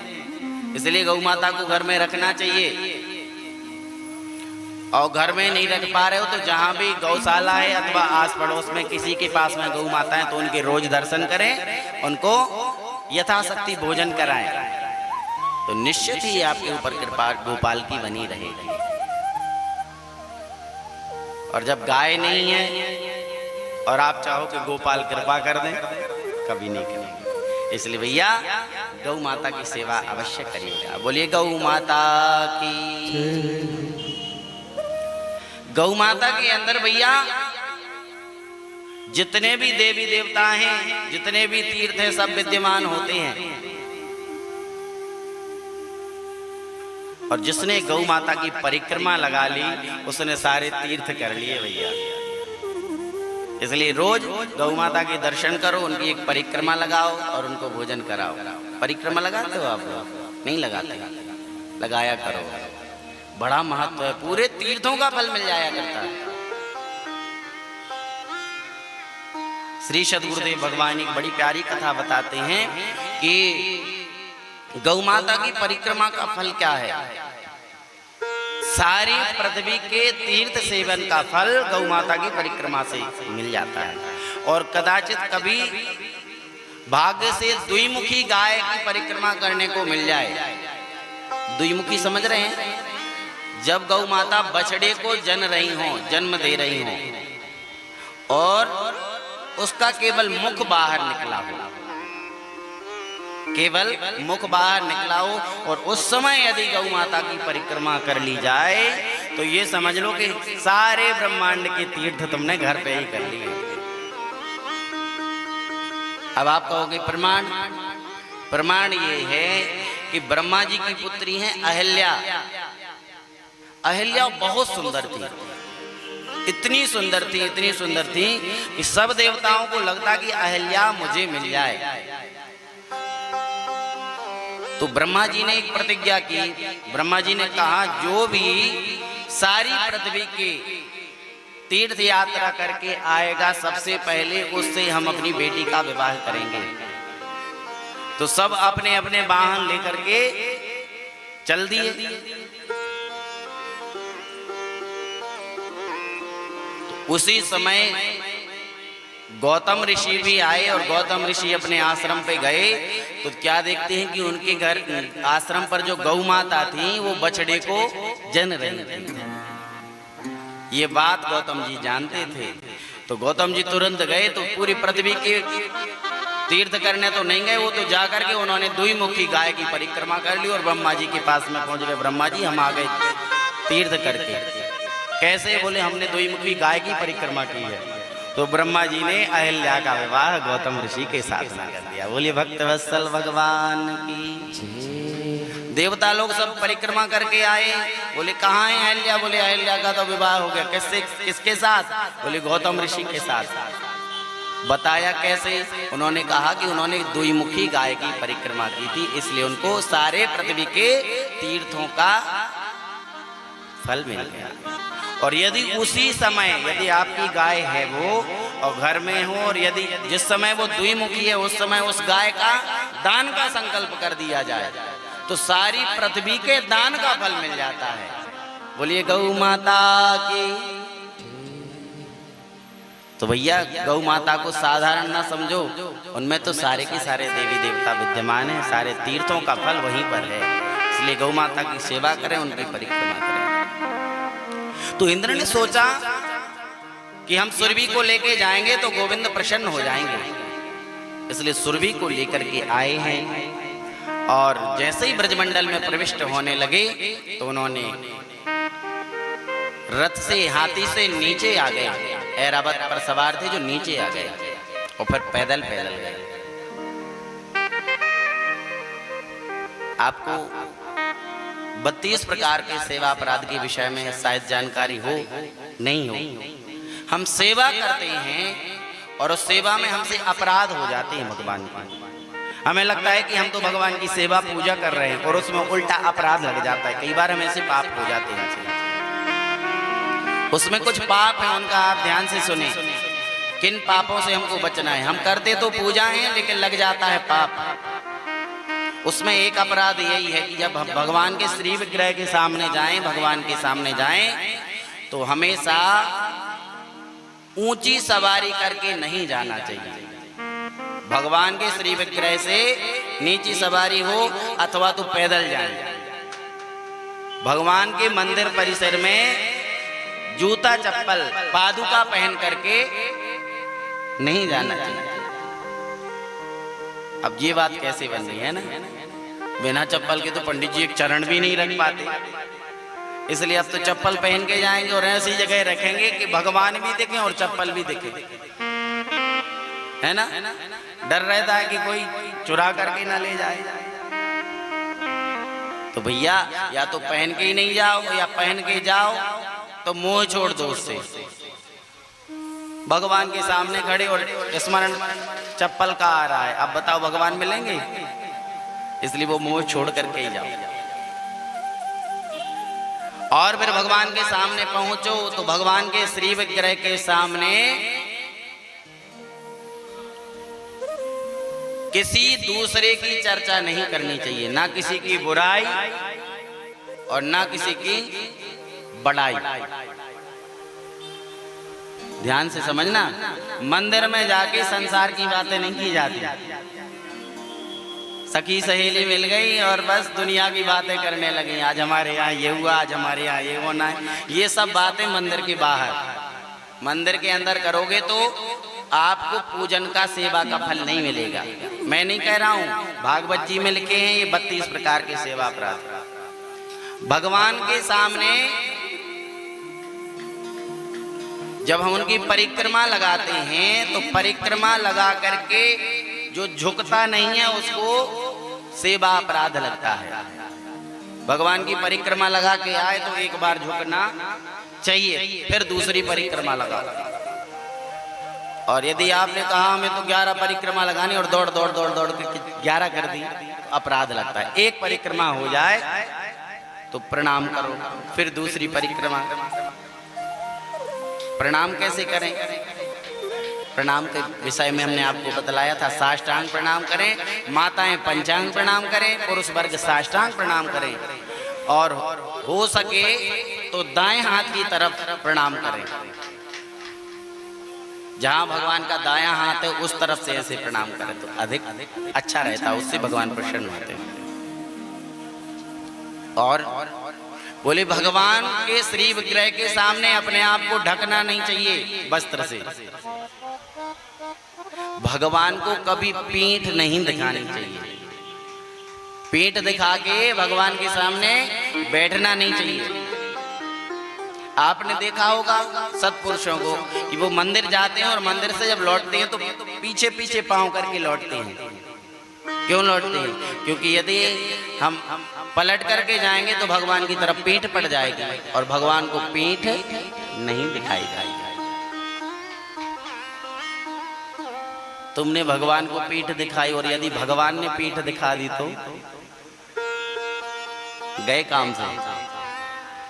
[SPEAKER 2] इसलिए गौ माता को घर में रखना चाहिए। और घर में नहीं रख पा रहे हो तो जहां भी गौशाला है अथवा आस पड़ोस में किसी के पास में गौ माता है तो उनके रोज दर्शन करें, उनको यथाशक्ति भोजन कराएं, तो निश्चित ही आपके ऊपर कृपा गोपाल की बनी रहेगी। और जब गाय नहीं है और आप चाहो कि गोपाल कृपा कर दें, कभी नहीं करेंगे। इसलिए भैया गौ माता की सेवा अवश्य करिएगा। बोलिए गौ माता की। गौ माता के अंदर भैया जितने भी देवी देवता हैं, जितने भी तीर्थ हैं, सब विद्यमान होते हैं। और जिसने गौ माता की परिक्रमा लगा ली उसने सारे तीर्थ कर लिए भैया। इसलिए रोज गौ माता के दर्शन करो, उनकी एक परिक्रमा लगाओ और उनको भोजन कराओ। परिक्रमा लगाते हो आप लोग? नहीं लगाते? लगाया करो। बड़ा महत्व है, पूरे तीर्थों का फल मिल जाया करता है। श्री सद्गुरुदेव भगवान एक बड़ी प्यारी कथा बताते हैं कि गौ माता की परिक्रमा का फल क्या है। सारी पृथ्वी के तीर्थ सेवन का फल गौ माता की परिक्रमा से मिल जाता है। और कदाचित कभी भाग्य से द्विमुखी गाय की परिक्रमा करने को मिल जाए। द्विमुखी समझ रहे हैं? जब गौ माता बछड़े को जन्म दे रही हो और उसका केवल मुख बाहर निकला हो, केवल मुख बाहर निकला हो, और उस समय यदि गौ माता की परिक्रमा कर ली जाए तो ये समझ लो कि सारे ब्रह्मांड के तीर्थ तुमने घर पे ही कर लिए। अब आप कहोगे प्रमाण? प्रमाण ये है कि ब्रह्मा जी की पुत्री हैं अहिल्या। अहिल्या बहुत सुंदर थी, इतनी सुंदर थी, इतनी सुंदर थी कि सब देवताओं को लगता कि अहिल्या मुझे मिल जाए। तो ब्रह्मा जी ने एक प्रतिज्ञा की। ब्रह्मा जी ने कहा जो भी सारी पृथ्वी के तीर्थ यात्रा करके आएगा सबसे पहले उससे हम अपनी बेटी का विवाह करेंगे। तो सब अपने अपने वाहन लेकर के चल दिए। तो उसी समय गौतम ऋषि भी आए और गौतम ऋषि अपने आश्रम पे गए तो क्या देखते हैं कि उनके घर आश्रम पर जो गौ माता थी वो बछड़े को जन रही थी। ये बात गौतम जी जानते थे। तो गौतम जी तुरंत गए, तो पूरी पृथ्वी के तीर्थ करने तो नहीं गए, वो तो जाकर के उन्होंने द्विमुखी गाय की परिक्रमा कर ली और ब्रह्मा जी के पास में पहुंच गए। ब्रह्मा जी हम आ गए तीर्थ करके। कैसे? बोले हमने द्विमुखी गाय की परिक्रमा की है। तो ब्रह्मा जी ने अहिल्या का विवाह गौतम ऋषि के साथ कर दिया। बोलिए भक्त वत्सल भगवान की। देवता लोग सब परिक्रमा करके आए। बोले कहाँ है अहिल्या? बोले अहिल्या का तो विवाह हो गया। किससे? किसके साथ? बोले गौतम ऋषि के साथ। बताया कैसे? उन्होंने कहा कि उन्होंने द्विमुखी गाय की परिक्रमा की थी, इसलिए उनको सारे पृथ्वी के तीर्थों का फल मिल गया। और यदि उसी समय यदि आपकी गाय है वो और घर में हो, और यदि जिस समय वो द्विमुखी है उस समय उस गाय का दान का संकल्प कर दिया जाए तो सारी पृथ्वी के दान का फल मिल जाता है। बोलिए गौ माता की। तो भैया गौ माता को साधारण ना समझो, उनमें तो सारे के सारे देवी देवता विद्यमान हैं, सारे तीर्थों का फल वहीं पर है। इसलिए गौ माता की सेवा करें, उनकी परिक्रमा करें। तो इंद्र ने सोचा कि हम सुरभि को लेके जाएंगे तो गोविंद प्रसन्न हो जाएंगे, इसलिए सुरभि को लेकर के आए हैं। और जैसे ही ब्रजमंडल में प्रविष्ट होने लगे तो उन्होंने रथ से, हाथी से नीचे आ गए। ऐरावत पर सवार थे जो नीचे आ गए और फिर पैदल पैदल गए। आपको 32 प्रकार के सेवा अपराध के विषय में शायद जानकारी हो, नहीं हो। हम सेवा करते हैं और उस सेवा में हमसे अपराध हो जाते हैं भगवान की। हमें लगता है कि हम तो भगवान की सेवा पूजा कर रहे हैं और उसमें उल्टा अपराध लग जाता है। कई बार हमें ऐसे पाप हो जाते हैं। उसमें कुछ पाप है, उनका आप ध्यान से सुने। किन पापों से हमको बचना है? हम करते तो पूजा है लेकिन लग जाता है पाप। उसमें एक अपराध यही है कि जब हम भगवान के श्री विग्रह के सामने जाएं, भगवान के सामने जाएं तो हमेशा ऊंची सवारी करके नहीं जाना चाहिए। भगवान के श्री विग्रह से नीची सवारी हो अथवा तो पैदल जाए। भगवान के मंदिर परिसर में जूता चप्पल पादुका पहन करके नहीं जाना चाहिए। अब ये बात कैसे बन रही है ना, बिना चप्पल के तो पंडित जी एक चरण भी नहीं रख पाते, इसलिए अब तो चप्पल पहन के जाएंगे और ऐसी जगह रखेंगे कि भगवान भी दिखे और चप्पल भी दिखे, है ना। डर रहता है कि कोई चुरा करके ना ले जाए। तो भैया या तो पहन के ही नहीं जाओ या पहन के जाओ तो मोह छोड़ दो उससे। भगवान के सामने खड़े और स्मरण चप्पल का आ रहा है, अब बताओ भगवान मिलेंगे? इसलिए वो मोह छोड़ करके ही जाओ। और फिर भगवान के सामने पहुंचो तो भगवान के श्री विग्रह के सामने किसी दूसरे की चर्चा नहीं करनी चाहिए, ना किसी की बुराई और ना किसी की बड़ाई। ध्यान से समझना, मंदिर में जाके संसार की बातें नहीं की जाती। सखी सहेली मिल गई और बस दुनिया की बातें करने लगी, आज हमारे यहाँ ये हुआ, आज हमारे यहाँ ये होना है। ये सब बातें मंदिर के बाहर, मंदिर के अंदर करोगे तो आपको पूजन का सेवा का फल नहीं मिलेगा। मैं नहीं कह रहा हूँ, भागवत जी में लिखे हैं ये 32 प्रकार के सेवा अपराध। भगवान के सामने जब हम उनकी परिक्रमा लगाते हैं तो परिक्रमा लगा करके जो झुकता नहीं है उसको सेवा अपराध लगता है। भगवान की परिक्रमा लगा के आए तो एक बार झुकना चाहिए, फिर दूसरी परिक्रमा लगाओ। और यदि आपने कहा हमें तो 11 परिक्रमा लगानी और दौड़ दौड़ दौड़ दौड़ के 11 कर दी, अपराध लगता है। एक परिक्रमा हो जाए तो प्रणाम करो, फिर दूसरी परिक्रमा। प्रणाम कैसे करें? प्रणाम के विषय में हमने आपको बतलाया था। साष्टांग प्रणाम करें, माताएं पंचांग प्रणाम करें, पुरुष वर्ग साष्टांग प्रणाम करें, और हो सके तो दाएं हाथ की तरफ प्रणाम करें। जहां भगवान का दायां हाथ है उस तरफ से ऐसे प्रणाम करें तो अधिक अच्छा रहता है, उससे भगवान प्रसन्न होते हैं। और बोले भगवान के श्री विग्रह के सामने अपने आप को ढकना नहीं चाहिए वस्त्र से। भगवान को कभी पीठ नहीं दिखानी चाहिए। पीठ दिखा के भगवान के सामने बैठना नहीं चाहिए। आपने देखा होगा सत्पुरुषों को कि वो मंदिर जाते हैं और मंदिर से जब लौटते हैं तो पीछे पीछे पांव करके लौटते हैं। क्यों लौटते हैं? क्योंकि यदि हम पलट करके जाएंगे तो भगवान की तरफ पीठ पड़ जाएगी और भगवान को पीठ नहीं दिखाई जाएगी। तुमने भगवान को पीठ दिखाई और यदि भगवान ने पीठ दिखा दी तो गए काम से।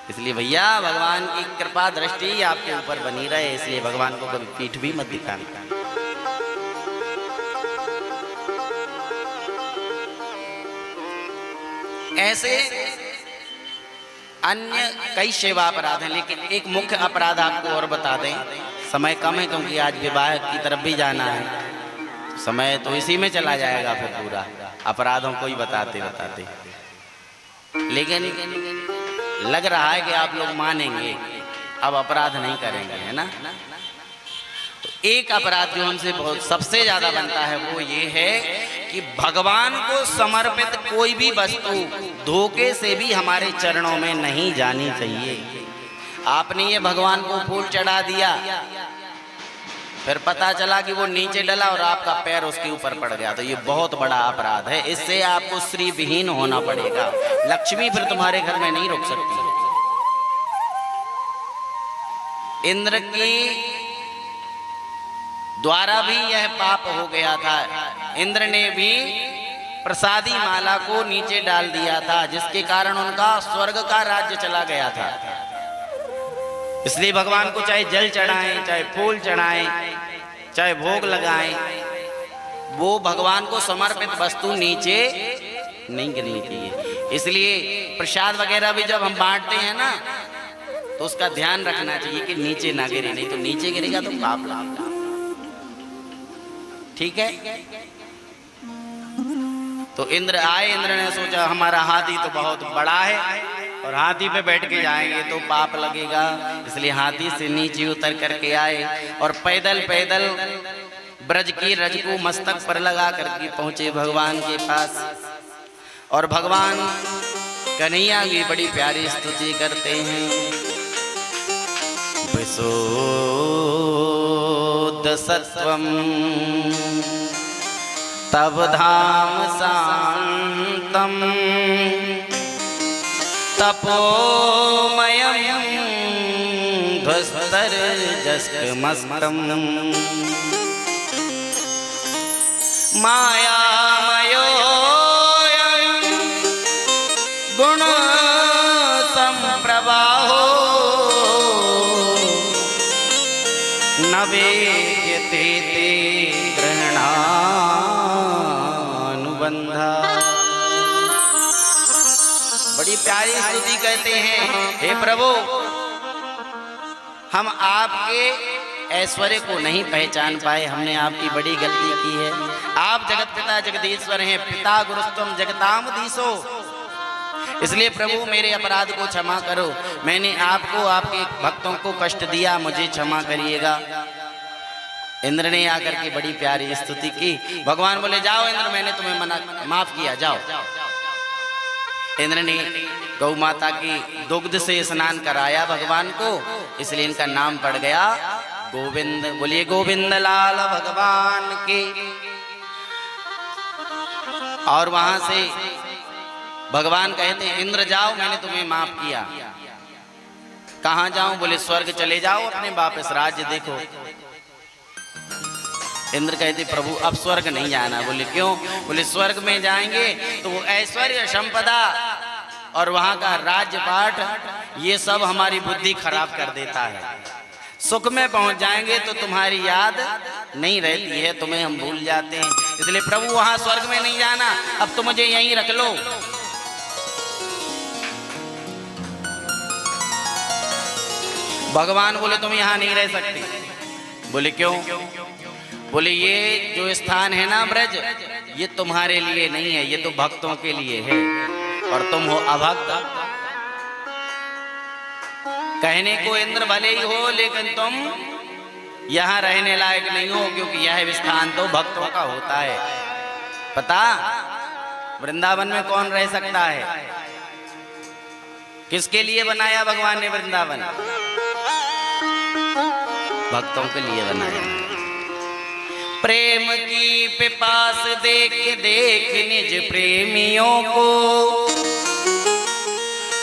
[SPEAKER 2] इसलिए भैया भगवान की कृपा दृष्टि आपके ऊपर बनी रहे, इसलिए भगवान को कभी पीठ भी मत दिखाना। ऐसे अन्य कई सेवा अपराध हैं, लेकिन एक मुख्य अपराध आपको और बता दें। समय कम है क्योंकि आज विवाह की तरफ भी जाना है, समय तो इसी में चला जाएगा फिर पूरा अपराधों को ही बताते बताते। लेकिन लग रहा है कि आप लोग मानेंगे, अब अपराध नहीं करेंगे, है ना। तो एक अपराध जो हमसे बहुत सबसे ज्यादा बनता है वो ये है कि भगवान को समर्पित कोई भी वस्तु धोखे से भी हमारे चरणों में नहीं जानी चाहिए। आपने ये भगवान को फूल चढ़ा दिया, फिर पता चला कि वो नीचे डला और आपका पैर उसके ऊपर पड़ गया, तो ये बहुत बड़ा अपराध है। इससे आपको श्री विहीन होना पड़ेगा। लक्ष्मी फिर तुम्हारे घर में नहीं रुक सकती। इंद्र की द्वारा भी यह पाप हो गया था। इंद्र ने भी प्रसादी माला को नीचे डाल दिया था, जिसके कारण उनका स्वर्ग का राज्य चला गया था। इसलिए भगवान को चाहे जल चढ़ाएं, चाहे फूल चढ़ाएं, चाहे भोग लगाएं, वो भगवान को समर्पित वस्तु नीचे नहीं गिरनी चाहिए। इसलिए प्रसाद वगैरह भी जब हम बांटते हैं ना तो उसका ध्यान रखना चाहिए कि नीचे ना गिरे, नहीं तो नीचे गिरेगा तो पाप लगेगा। ठीक है। तो इंद्र आए, इंद्र ने सोचा हमारा हाथी तो बहुत बड़ा है और हाथी पे बैठ के जाएंगे तो पाप लगेगा, इसलिए हाथी से नीचे उतर करके आए और पैदल पैदल ब्रज की रज को मस्तक पर लगा करके पहुंचे भगवान के पास। और भगवान कन्हैया की बड़ी प्यारी स्तुति करते हैं। विशुद्ध सत्वम तब धाम शांतम तपोमयं ध्वस्तरजस्कमस्तम मायामयोऽयं गुण संप्रभा अनुबंधा। बड़ी प्यारी स्तुति कहते हैं, हे प्रभु हम आपके ऐश्वर्य को नहीं पहचान पाए, हमने आपकी बड़ी गलती की है। आप जगत पिता जगदीश्वर हैं, पिता गुरुस्तम जगतामधीशो। इसलिए प्रभु मेरे अपराध को क्षमा करो, मैंने आपको आपके भक्तों को कष्ट दिया, मुझे क्षमा करिएगा। इंद्र ने आकर के बड़ी प्यारी स्तुति की। भगवान बोले जाओ इंद्र, मैंने तुम्हें माफ किया, जाओ। इंद्र ने गौ माता की दुग्ध से स्नान कराया भगवान को, इसलिए इनका नाम पड़ गया गोविंद। बोलिए गोविंद लाल भगवान के। और वहां से भगवान कहते हैं इंद्र जाओ, मैंने तुम्हें माफ किया। कहां जाऊं? बोले स्वर्ग चले जाओ, अपने वापस राज्य देखो। इंद्र कहते प्रभु अब स्वर्ग नहीं जाना। बोले क्यों? बोले स्वर्ग में जाएंगे तो वो ऐश्वर्य संपदा और वहां का राज्यपाठ ये सब हमारी बुद्धि खराब कर देता है। सुख में पहुंच जाएंगे तो तुम्हारी याद नहीं रहती है, तुम्हें हम भूल जाते हैं। इसलिए प्रभु वहां स्वर्ग में नहीं जाना, अब तो मुझे यहीं रख लो। भगवान बोले तुम यहां नहीं रह सकते। बोले क्यों? बोले ये जो स्थान है ना ब्रज, ये तुम्हारे लिए नहीं है, ये तो भक्तों के लिए है, और तुम हो अभक्त। कहने को इंद्र भले ही हो, लेकिन तुम यहाँ रहने लायक नहीं हो, क्योंकि यह स्थान तो भक्तों का होता है। पता वृंदावन में कौन रह सकता है? किसके लिए बनाया भगवान ने वृंदावन? भक्तों के लिए बनाया। प्रेम की पिपास देख देख निज प्रेमियों को,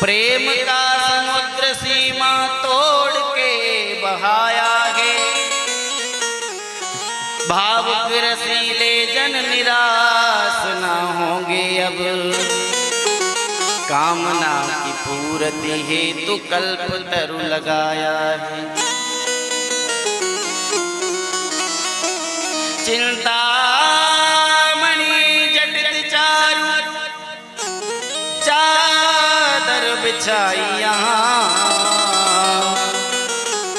[SPEAKER 2] प्रेम का समुद्र सीमा तोड़ के बहाया है। भावुक रसीले जन निराश ना होंगे अब, कामना की पूर्ति हेतु कल्प तरु लगाया है। चिंतामणि जटित चारु चादर बिछाई यहाँ,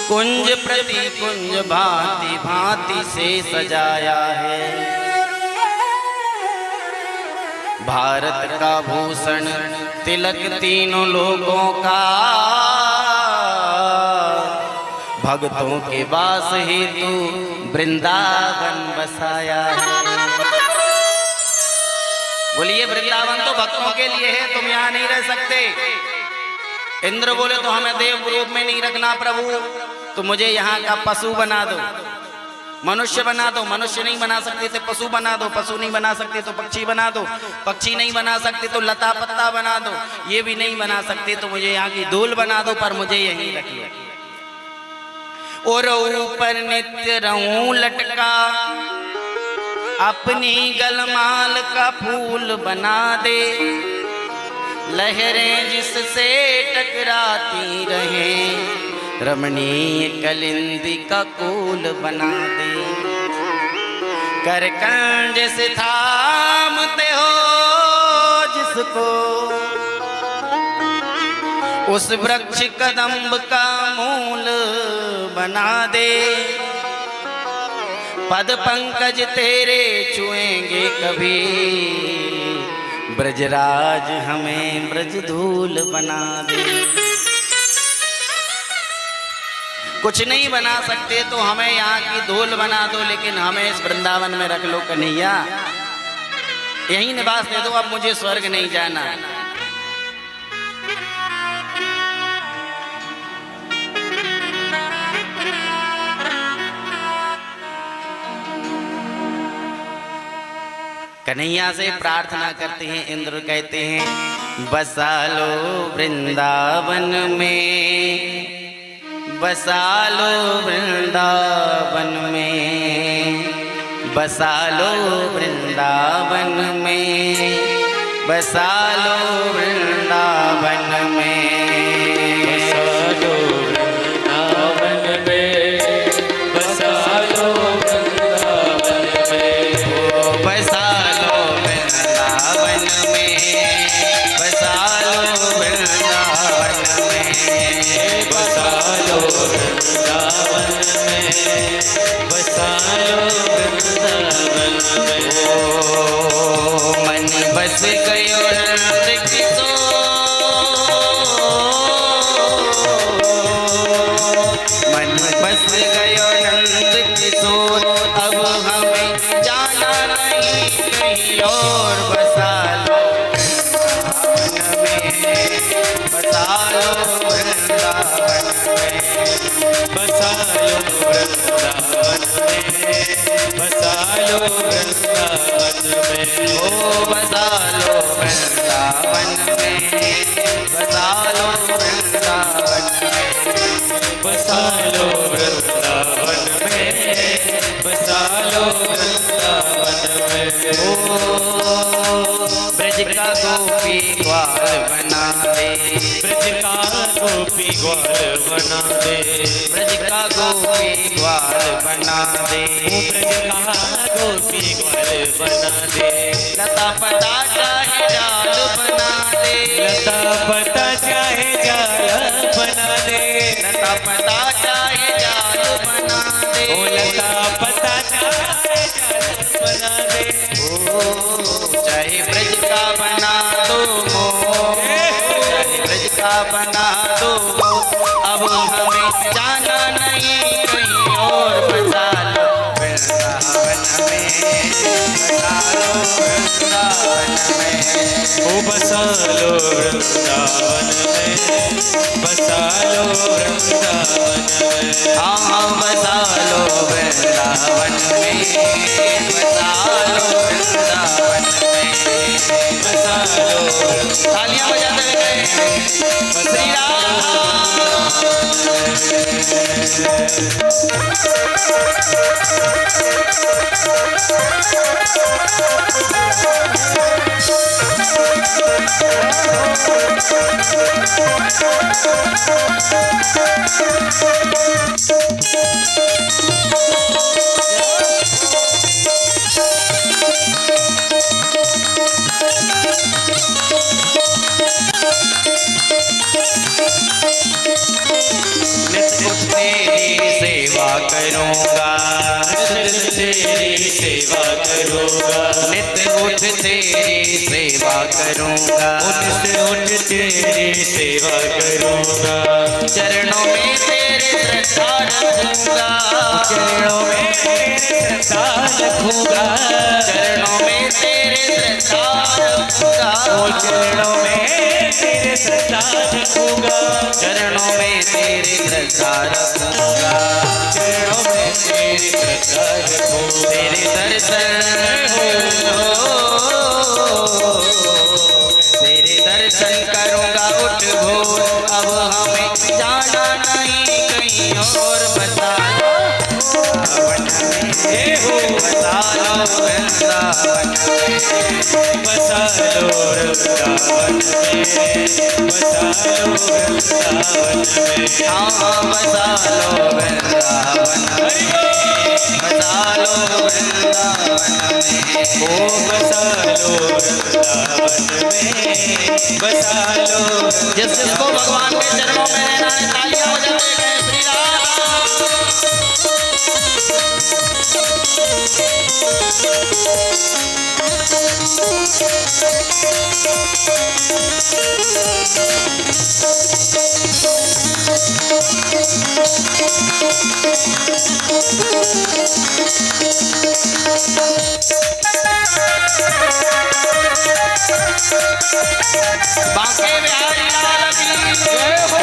[SPEAKER 2] कुंज प्रति कुंज भांति भांति से सजाया है। भारत का भूषण तिलक तीनों लोगों का, भक्तों के वास हेतु वृंदावन बसाया है। बोलिए वृंदावन तो भक्तों के लिए है, तुम यहाँ नहीं रह सकते। इंद्र बोले तो हमें देव रूप में नहीं रखना प्रभु, तो मुझे यहाँ का पशु बना दो, मनुष्य बना दो। मनुष्य नहीं बना सकते तो पशु बना दो, पशु नहीं बना सकते तो पक्षी बना दो, पक्षी नहीं बना सकते तो लता पत्ता बना दो, ये भी नहीं बना सकते तो मुझे यहाँ की धूल बना दो, पर मुझे यहीं रखिए। और ऊपर नित्य रहूं लटका, अपनी गलमाल का फूल बना दे। लहरें जिससे टकराती रहें, रमणीय कलिंदी का कोल बना दे। करकंज से थामते हो जिसको, उस वृक्ष कदम्ब का मूल बना दे। पद पंकज तेरे छुएंगे कभी, ब्रजराज हमें ब्रज धूल बना दे। कुछ नहीं बना सकते तो हमें यहाँ की धूल बना दो, लेकिन हमें इस वृंदावन में रख लो कन्हैया, यहीं निवास दे दो, अब मुझे स्वर्ग नहीं जाना। कन्हैया से प्रार्थना करते हैं। इंद्र कहते हैं बसा लो वृंदावन में, बसा लो वृंदावन में, बसा लो वृंदावन में, बसा लो वृंदावन में,
[SPEAKER 1] बसा लो वृंदावन में, बसा लो वृंदावन में,
[SPEAKER 2] बसा लो वृंदावन बस गयो नंद किशोर, मन बस गयो नंद किशोर, अब हमें जाना नहीं कहीं और। बसा लो वृंदावन में, बसा लो वृंदावन में, बसा लो वृंदावन में, बसा लो वृंदावन में, बसा लो वृंदावन में, बसा लो वृंदावन में, बसा लो वृंदावन में, ब्रज का गोपी ग्वाल बना दे, ब्रज का गोपी ग्वाल बना दे, ब्रज का गोपी ग्वाल बना दे, ब्रज का गोपी ग्वाल बना दे, लता पता चाहे जाल बना दे, लता पता चाहे जाल बना दे, लता पता चाहे जाल बना दे, ओ लता पता चाहे जाल बना दे, ओ चाहे ब्रज का बना दो मोह, चाहे ब्रज का बना दो, अब हमें जाना नहीं कहीं और। बसा लो वृंदावन में, बसा लो वृंदावन में, ओ बसा लो वृंदावन में, बसा लो वृंदावन में, हाँ बसा लो वृंदावन में, बसा लो वृंदावन में, बसा लो। तालियां बजाते हुए श्री राम। तेरी सेवा करूँगा, तेरी सेवा करूँगा, नित्य उठ तेरी सेवा करूँगा, उठ तेरी सेवा करूँगा, चरणों में तेरे श्रद्धा रखूँगा, चरणों में तेरे श्रद्धा रखूँगा, चरणों में तेरे श्रद्धा रखूँगा, चरणों में तेरे श्रद्धा रखूँगा, चरणों में तेरे श्रद्धा रखूँगा, चरणों में तेरी श्रद्धा रखूँगा, तेरे दर्शन तेरे दर्शन करूँगा उठ भोर, अब हमें जाना नहीं कहीं और। बसा लो वृंदावन में, बसा लो वृंदावन में, बसा लो वृंदावन में, बसा लो वृंदावन में, हाँ बसा लो वृंदावन में, बसा लो वृंदावन में, ओ बसा लो वृंदावन में, बसा लो। जिसको भगवान के चरणों में रहना है तालियां बजाते गए श्री राम। बांके बिहारी लाल की जय हो।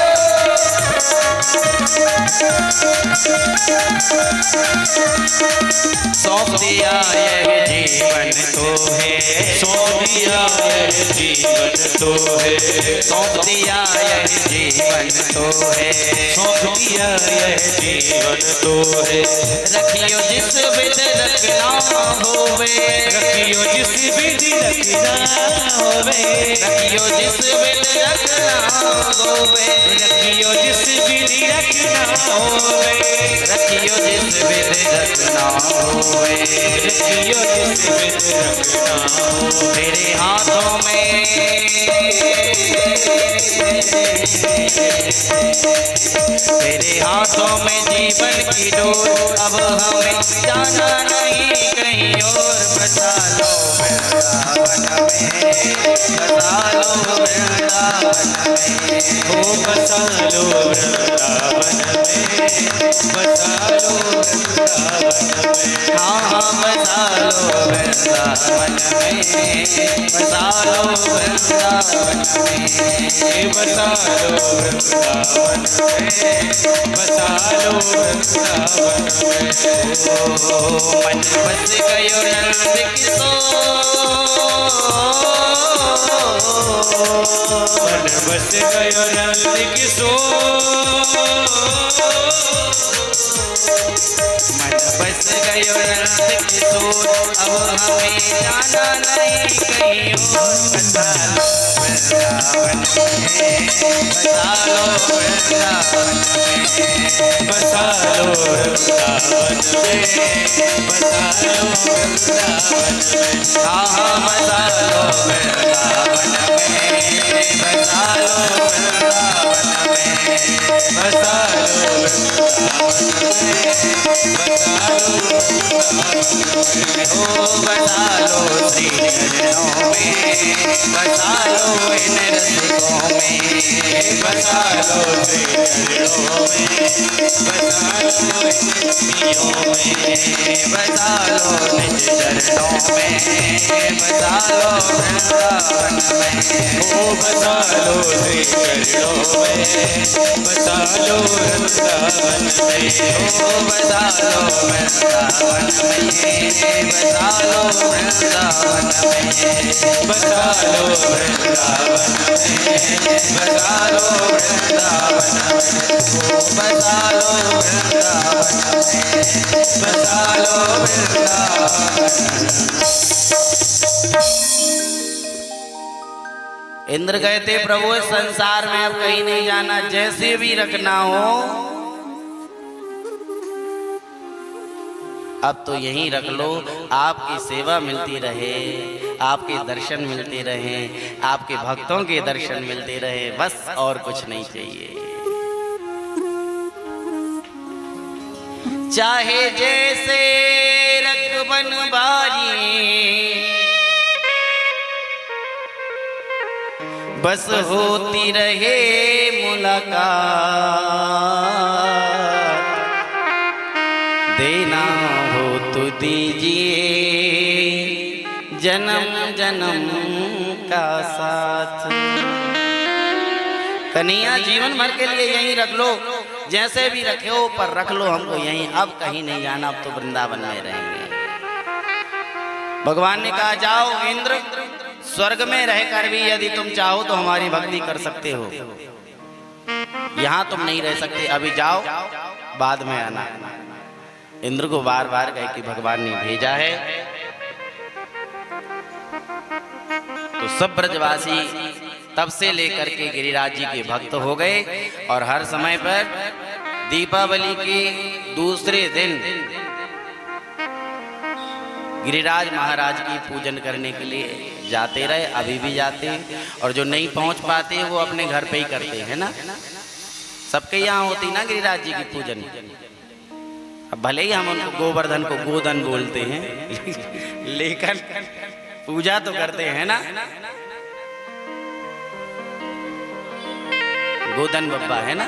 [SPEAKER 2] सौंप दिया यह जीवन तो है, सौंप दिया यह जीवन तो है, सौंप दिया यह जीवन तो है, सौंप दिया यह जीवन तो है। रखियो जिस विध रखना होवे, रखियो जिस विध रखना होवे, रखियो जिस विध रखना होवे, रखियो जिस विध रखना होवे, रखियो जिस विध रखना होवे, रखियो जिस विध रखना हो। तेरे हाथों में, तेरे हाथों में जीवन की डोर, अब हमें जाना नहीं कहीं और। बसा लो वृंदावन में, वृंदावन में, बसा लो वृंदावन में,
[SPEAKER 1] बसा लो वृंदावन में, बसा लो वृंदावन में।
[SPEAKER 2] ओ मन बस गयो नंद किशोर,
[SPEAKER 1] मन बस गयो नंद किशोर,
[SPEAKER 2] मन बस गयो नंद किशोर, अब हमें जाना नहीं कहीं और। बसा लो वृंदावन में, बसा लो वृंदावन में,
[SPEAKER 1] बसा लो वृंदावन में, बसा लो वृंदावन में।
[SPEAKER 2] हाँ हाँ बसा लो वृंदावन में, बसा लो वृंदावन में,
[SPEAKER 1] बसा लो वृंदावन में, बसा लो
[SPEAKER 2] ओ बसा लो श्री चरणों में, बसा लो इन रसिकों में,
[SPEAKER 1] बसा लो श्री चरणों में, बसा लो इन पियों में,
[SPEAKER 2] बसा लो निज चरणों में, बसा लो वृंदावन में,
[SPEAKER 1] ओ बसा लो श्री चरणों में, बसा लो वृंदावन में,
[SPEAKER 2] ओ बसा लो वृंदावन में, बसा लो वृंदावन में,
[SPEAKER 1] बसा लो वृंदावन में,
[SPEAKER 2] बसा लो वृंदावन में, बसा लो वृंदावन में, बसा लो वृंदावन। इंद्र कहते प्रभु इस संसार में अब कहीं नहीं जाना, जैसे भी रखना हो अब तो यहीं रख लो, आपकी सेवा मिलती रहे, आपके दर्शन मिलते रहे, आपके भक्तों के दर्शन मिलते रहे, बस और कुछ नहीं चाहिए। चाहे जैसे रकबन बारी, बस होती रहे मुलाकात, देना हो तो दीजिए जन्म जन्म का साथ। कन्हैया जीवन भर के लिए यहीं रख लो, जैसे भी रखे हो पर रख लो हमको यहीं, अब कहीं नहीं जाना, अब तो वृंदावन में रहेंगे। भगवान ने कहा जाओ इंद्र, स्वर्ग में रहकर भी यदि तुम चाहो तो हमारी भक्ति कर सकते हो, यहाँ तुम नहीं रह सकते, अभी जाओ बाद में आना। इंद्र को बार बार कह के भगवान ने भेजा है। तो सब ब्रजवासी तब से लेकर के गिरिराज जी के भक्त हो गए, और हर समय पर दीपावली के दूसरे दिन गिरिराज महाराज की पूजन करने के लिए जाते रहे, अभी भी जाते हैं। और जो नहीं पहुंच पाते वो अपने घर पे ही करते हैं ना, सबके यहाँ होती ना गिरिराज जी की पूजन। अब भले ही हम उनको गोवर्धन को गोदन बोलते हैं लेकिन पूजा तो करते हैं ना, गोदन बब्बा है ना,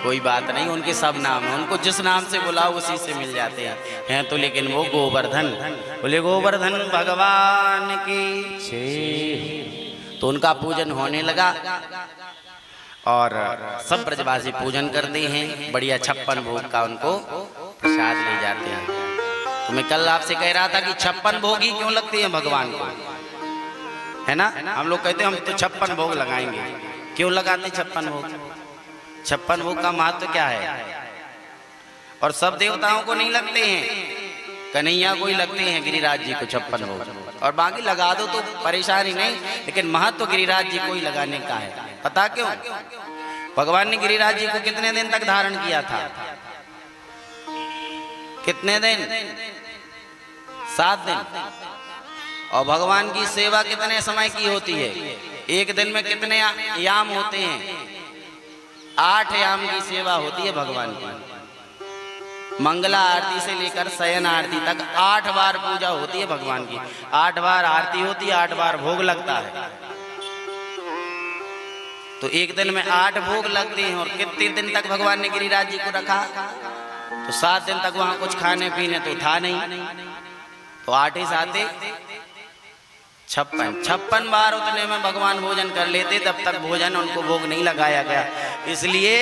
[SPEAKER 2] कोई बात नहीं, उनके सब नाम है, उनको जिस नाम से बुलाओ उसी से मिल जाते हैं तो लेकिन वो गोवर्धन बोले, गोवर्धन भगवान की जय। तो उनका पूजन होने लगा और सब ब्रजवासी पूजन करते हैं, बढ़िया 56 भोग का उनको प्रसाद ले जाते हैं। तो मैं कल आपसे कह रहा था कि 56 भोग ही क्यों लगते हैं भगवान को, है ना। हम लोग कहते हैं हम तो 56 भोग लगाएंगे, क्यों लगाते 56 भोग? 56 भोग का महत्व क्या है? और सब देवताओं को नहीं लगते हैं, कन्हैया को ही लगते हैं गिरिराज जी को 56 भोग, और बाकी लगा दो तो परेशानी नहीं, लेकिन महत्व गिरिराज जी को ही लगाने का है। पता क्यों? भगवान ने गिरिराज जी को कितने दिन तक धारण किया था? कितने दिन? 7 दिन। और भगवान की सेवा कितने समय की होती है? एक दिन में कितने याम होते हैं? 8 याम की सेवा होती है भगवान की। मंगला आरती से लेकर शयन आरती तक 8 बार पूजा होती है भगवान की, 8 बार आरती होती है, 8 बार भोग लगता है। तो एक दिन में 8 भोग लगते हैं। और कितने दिन तक भगवान ने गिरिराज जी को रखा? तो 7 दिन तक वहां कुछ खाने पीने तो था नहीं। तो 8 साते 56 बार उतने में भगवान भोजन कर लेते, तब तक भोजन उनको भोग नहीं लगाया गया। इसलिए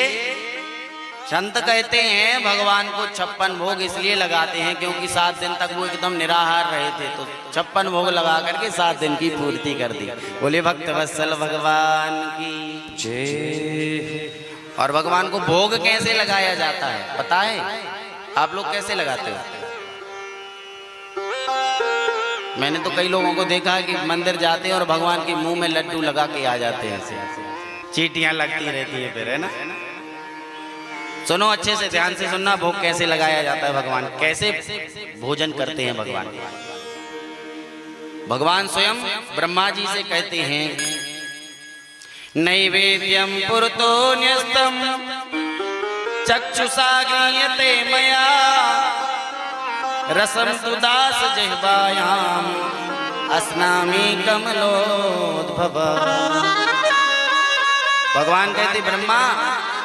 [SPEAKER 2] संत कहते हैं भगवान को 56 भोग इसलिए लगाते हैं क्योंकि 7 दिन तक वो एकदम निराहार रहे थे, तो 56 भोग लगा करके 7 दिन की पूर्ति कर दी। बोले भक्त वत्सल भगवान की जय। और भगवान को भोग कैसे लगाया जाता है पता है? आप लोग कैसे लगाते हो? मैंने तो कई लोगों को देखा है कि मंदिर जाते हैं और भगवान के मुंह में लड्डू लगा के आ जाते हैं, चींटियां लगती रहती है फिर, है ना। सुनो अच्छे से, ध्यान से सुनना, भोग कैसे लगाया जाता है, भगवान कैसे भोजन करते हैं। भगवान स्वयं ब्रह्मा जी से कहते हैं नैवेद्यम पुरतो न्यस्तम चक्षुषा गीयते मया रसम सुदास जिह्वायाम अस्नामि कमलोद्भव। भगवान कहते ब्रह्मा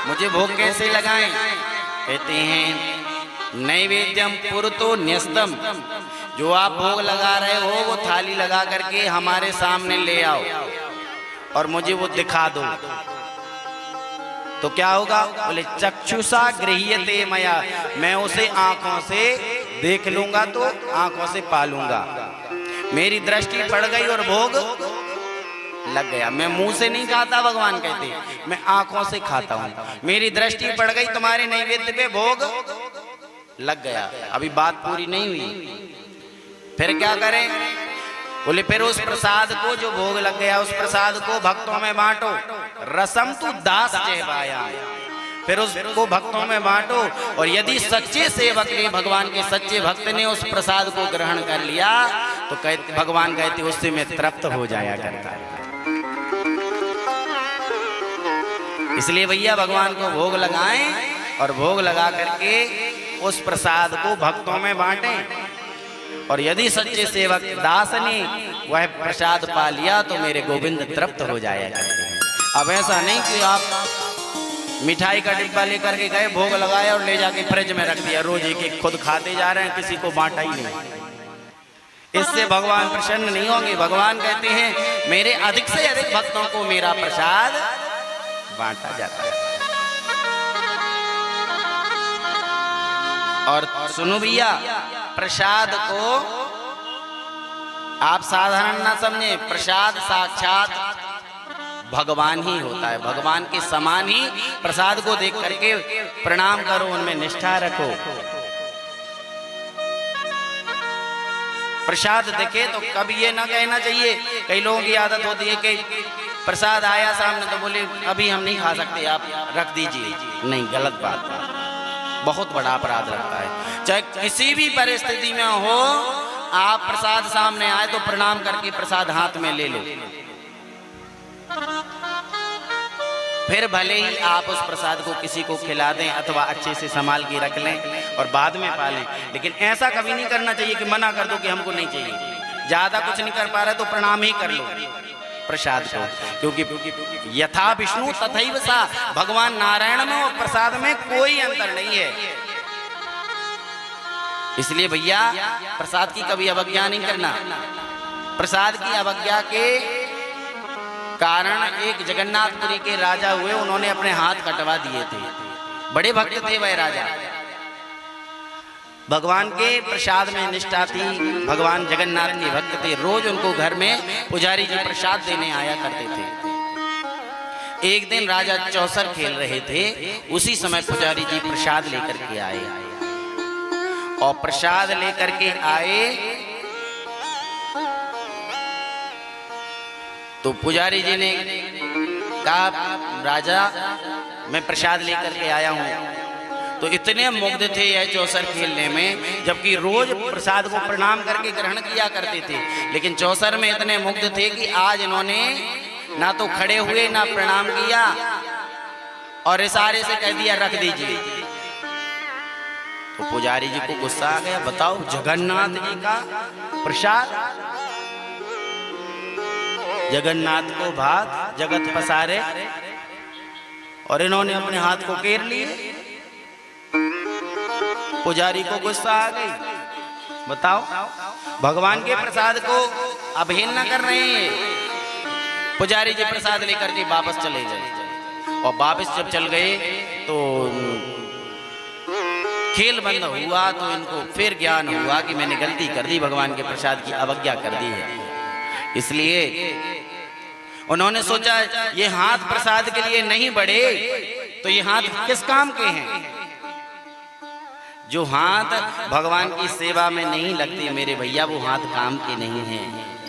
[SPEAKER 2] मुझे भोग कैसे लगाएं? कहते हैं नैवेद्यम पुरतो न्यस्तम, जो आप भोग लगा रहे हो वो थाली लगा करके हमारे सामने ले आओ और मुझे वो दिखा दो। तो क्या होगा? बोले चक्षुषा गृह्यते मया, मैं उसे आंखों से देख लूंगा तो आंखों से पालूंगा। मेरी दृष्टि पड़ गई और भोग लग गया। मैं मुंह से नहीं खाता, भगवान कहते मैं आंखों से खाता हूं। मेरी दृष्टि पड़ गई, तुम्हारे नैवेद्य पे भोग लग गया। अभी बात पूरी नहीं हुई, फिर क्या करें? बोले फिर उस प्रसाद को, जो भोग लग गया उस प्रसाद को भक्तों में बांटो। रसम तू दास जिह्वाया, फिर उसको भक्तों में बांटो। और यदि सच्चे सेवक ने, भगवान के सच्चे भक्त ने उस प्रसाद को ग्रहण कर लिया तो कहते, भगवान कहते उससे मैं तृप्त हो जाया करता है। इसलिए भैया भगवान को भोग लगाएं और भोग लगा करके उस प्रसाद को भक्तों में बांटें। और यदि सच्चे सेवक दास ने वह प्रसाद पा लिया तो मेरे गोविंद तृप्त हो जाया करते हैं। अब ऐसा नहीं कि आप मिठाई का डिब्बा लेकर के गए, भोग लगाया और ले जाके फ्रिज में रख दिया, रोज एक एक खुद खाते जा रहे हैं, किसी को बांटा ही नहीं। इससे भगवान प्रसन्न नहीं होंगे। भगवान कहते हैं मेरे अधिक से अधिक भक्तों को मेरा प्रसाद बांटा जाता है। और सुनो भैया, प्रसाद को आप साधारण ना समझे, प्रसाद साक्षात भगवान ही होता है। भगवान के समान ही प्रसाद को देख करके प्रणाम करो, उनमें निष्ठा रखो। प्रसाद देखे तो कभी ये ना कहना चाहिए, कई लोगों की आदत होती है कि प्रसाद आया सामने तो बोले अभी हम नहीं खा सकते, आप रख दीजिए। नहीं, गलत बात, बहुत बड़ा अपराध लगता है। चाहे किसी भी परिस्थिति में हो, आप प्रसाद सामने आए तो प्रणाम करके प्रसाद हाथ में ले लो। फिर भले ही आप उस प्रसाद को किसी को खिला दें अथवा अच्छे से संभाल के रख लें और बाद में पालें, लेकिन ऐसा कभी नहीं करना चाहिए कि मना कर दो कि हमको नहीं चाहिए। ज्यादा कुछ नहीं कर पा रहा तो प्रणाम ही कर लो प्रसाद को, क्योंकि यथा विष्णु तथैव सा, भगवान नारायण में और प्रसाद में कोई अंतर नहीं है। इसलिए भैया प्रसाद की कभी अवज्ञा नहीं करना। प्रसाद की अवज्ञा के कारण एक जगन्नाथपुरी के राजा हुए, उन्होंने अपने हाथ कटवा दिए थे। बड़े भक्त थे वह राजा, भगवान के प्रसाद में निष्ठा थी, भगवान जगन्नाथ के भक्त थे। रोज उनको घर में पुजारी जी प्रसाद देने आया करते थे। एक दिन राजा चौसर खेल रहे थे, उसी समय पुजारी जी प्रसाद लेकर के आए और प्रसाद लेकर के आए तो पुजारी जी ने कहा राजा मैं प्रसाद लेकर के आया हूँ। तो इतने मुग्ध थे यह चौसर खेलने में, जबकि रोज प्रसाद को प्रणाम करके ग्रहण किया करते थे, लेकिन चौसर में इतने मुग्ध थे कि आज इन्होंने ना तो खड़े हुए ना प्रणाम किया और इशारे से कह दिया रख दीजिए। तो पुजारी जी को गुस्सा आ गया, बताओ जगन्नाथ जी का प्रसाद, जगन्नाथ को भात जगत पसारे, और इन्होंने अपने हाथ को घेर लिए। पुजारी को गुस्सा आ गई, बताओ, भगवान के प्रसाद को अवहेलना कर रहे हैं। पुजारी जी प्रसाद लेकर के वापस चले गए और वापस जब चल गए तो खेल बंद हुआ तो इनको फिर ज्ञान हुआ कि मैंने गलती कर दी, भगवान के प्रसाद की अवज्ञा कर दी है। इसलिए उन्होंने सोचा ये हाथ प्रसाद के लिए नहीं बढ़े तो ये हाथ किस काम के हैं? जो हाथ भगवान की सेवा में नहीं लगते मेरे भैया, वो हाथ काम के नहीं हैं।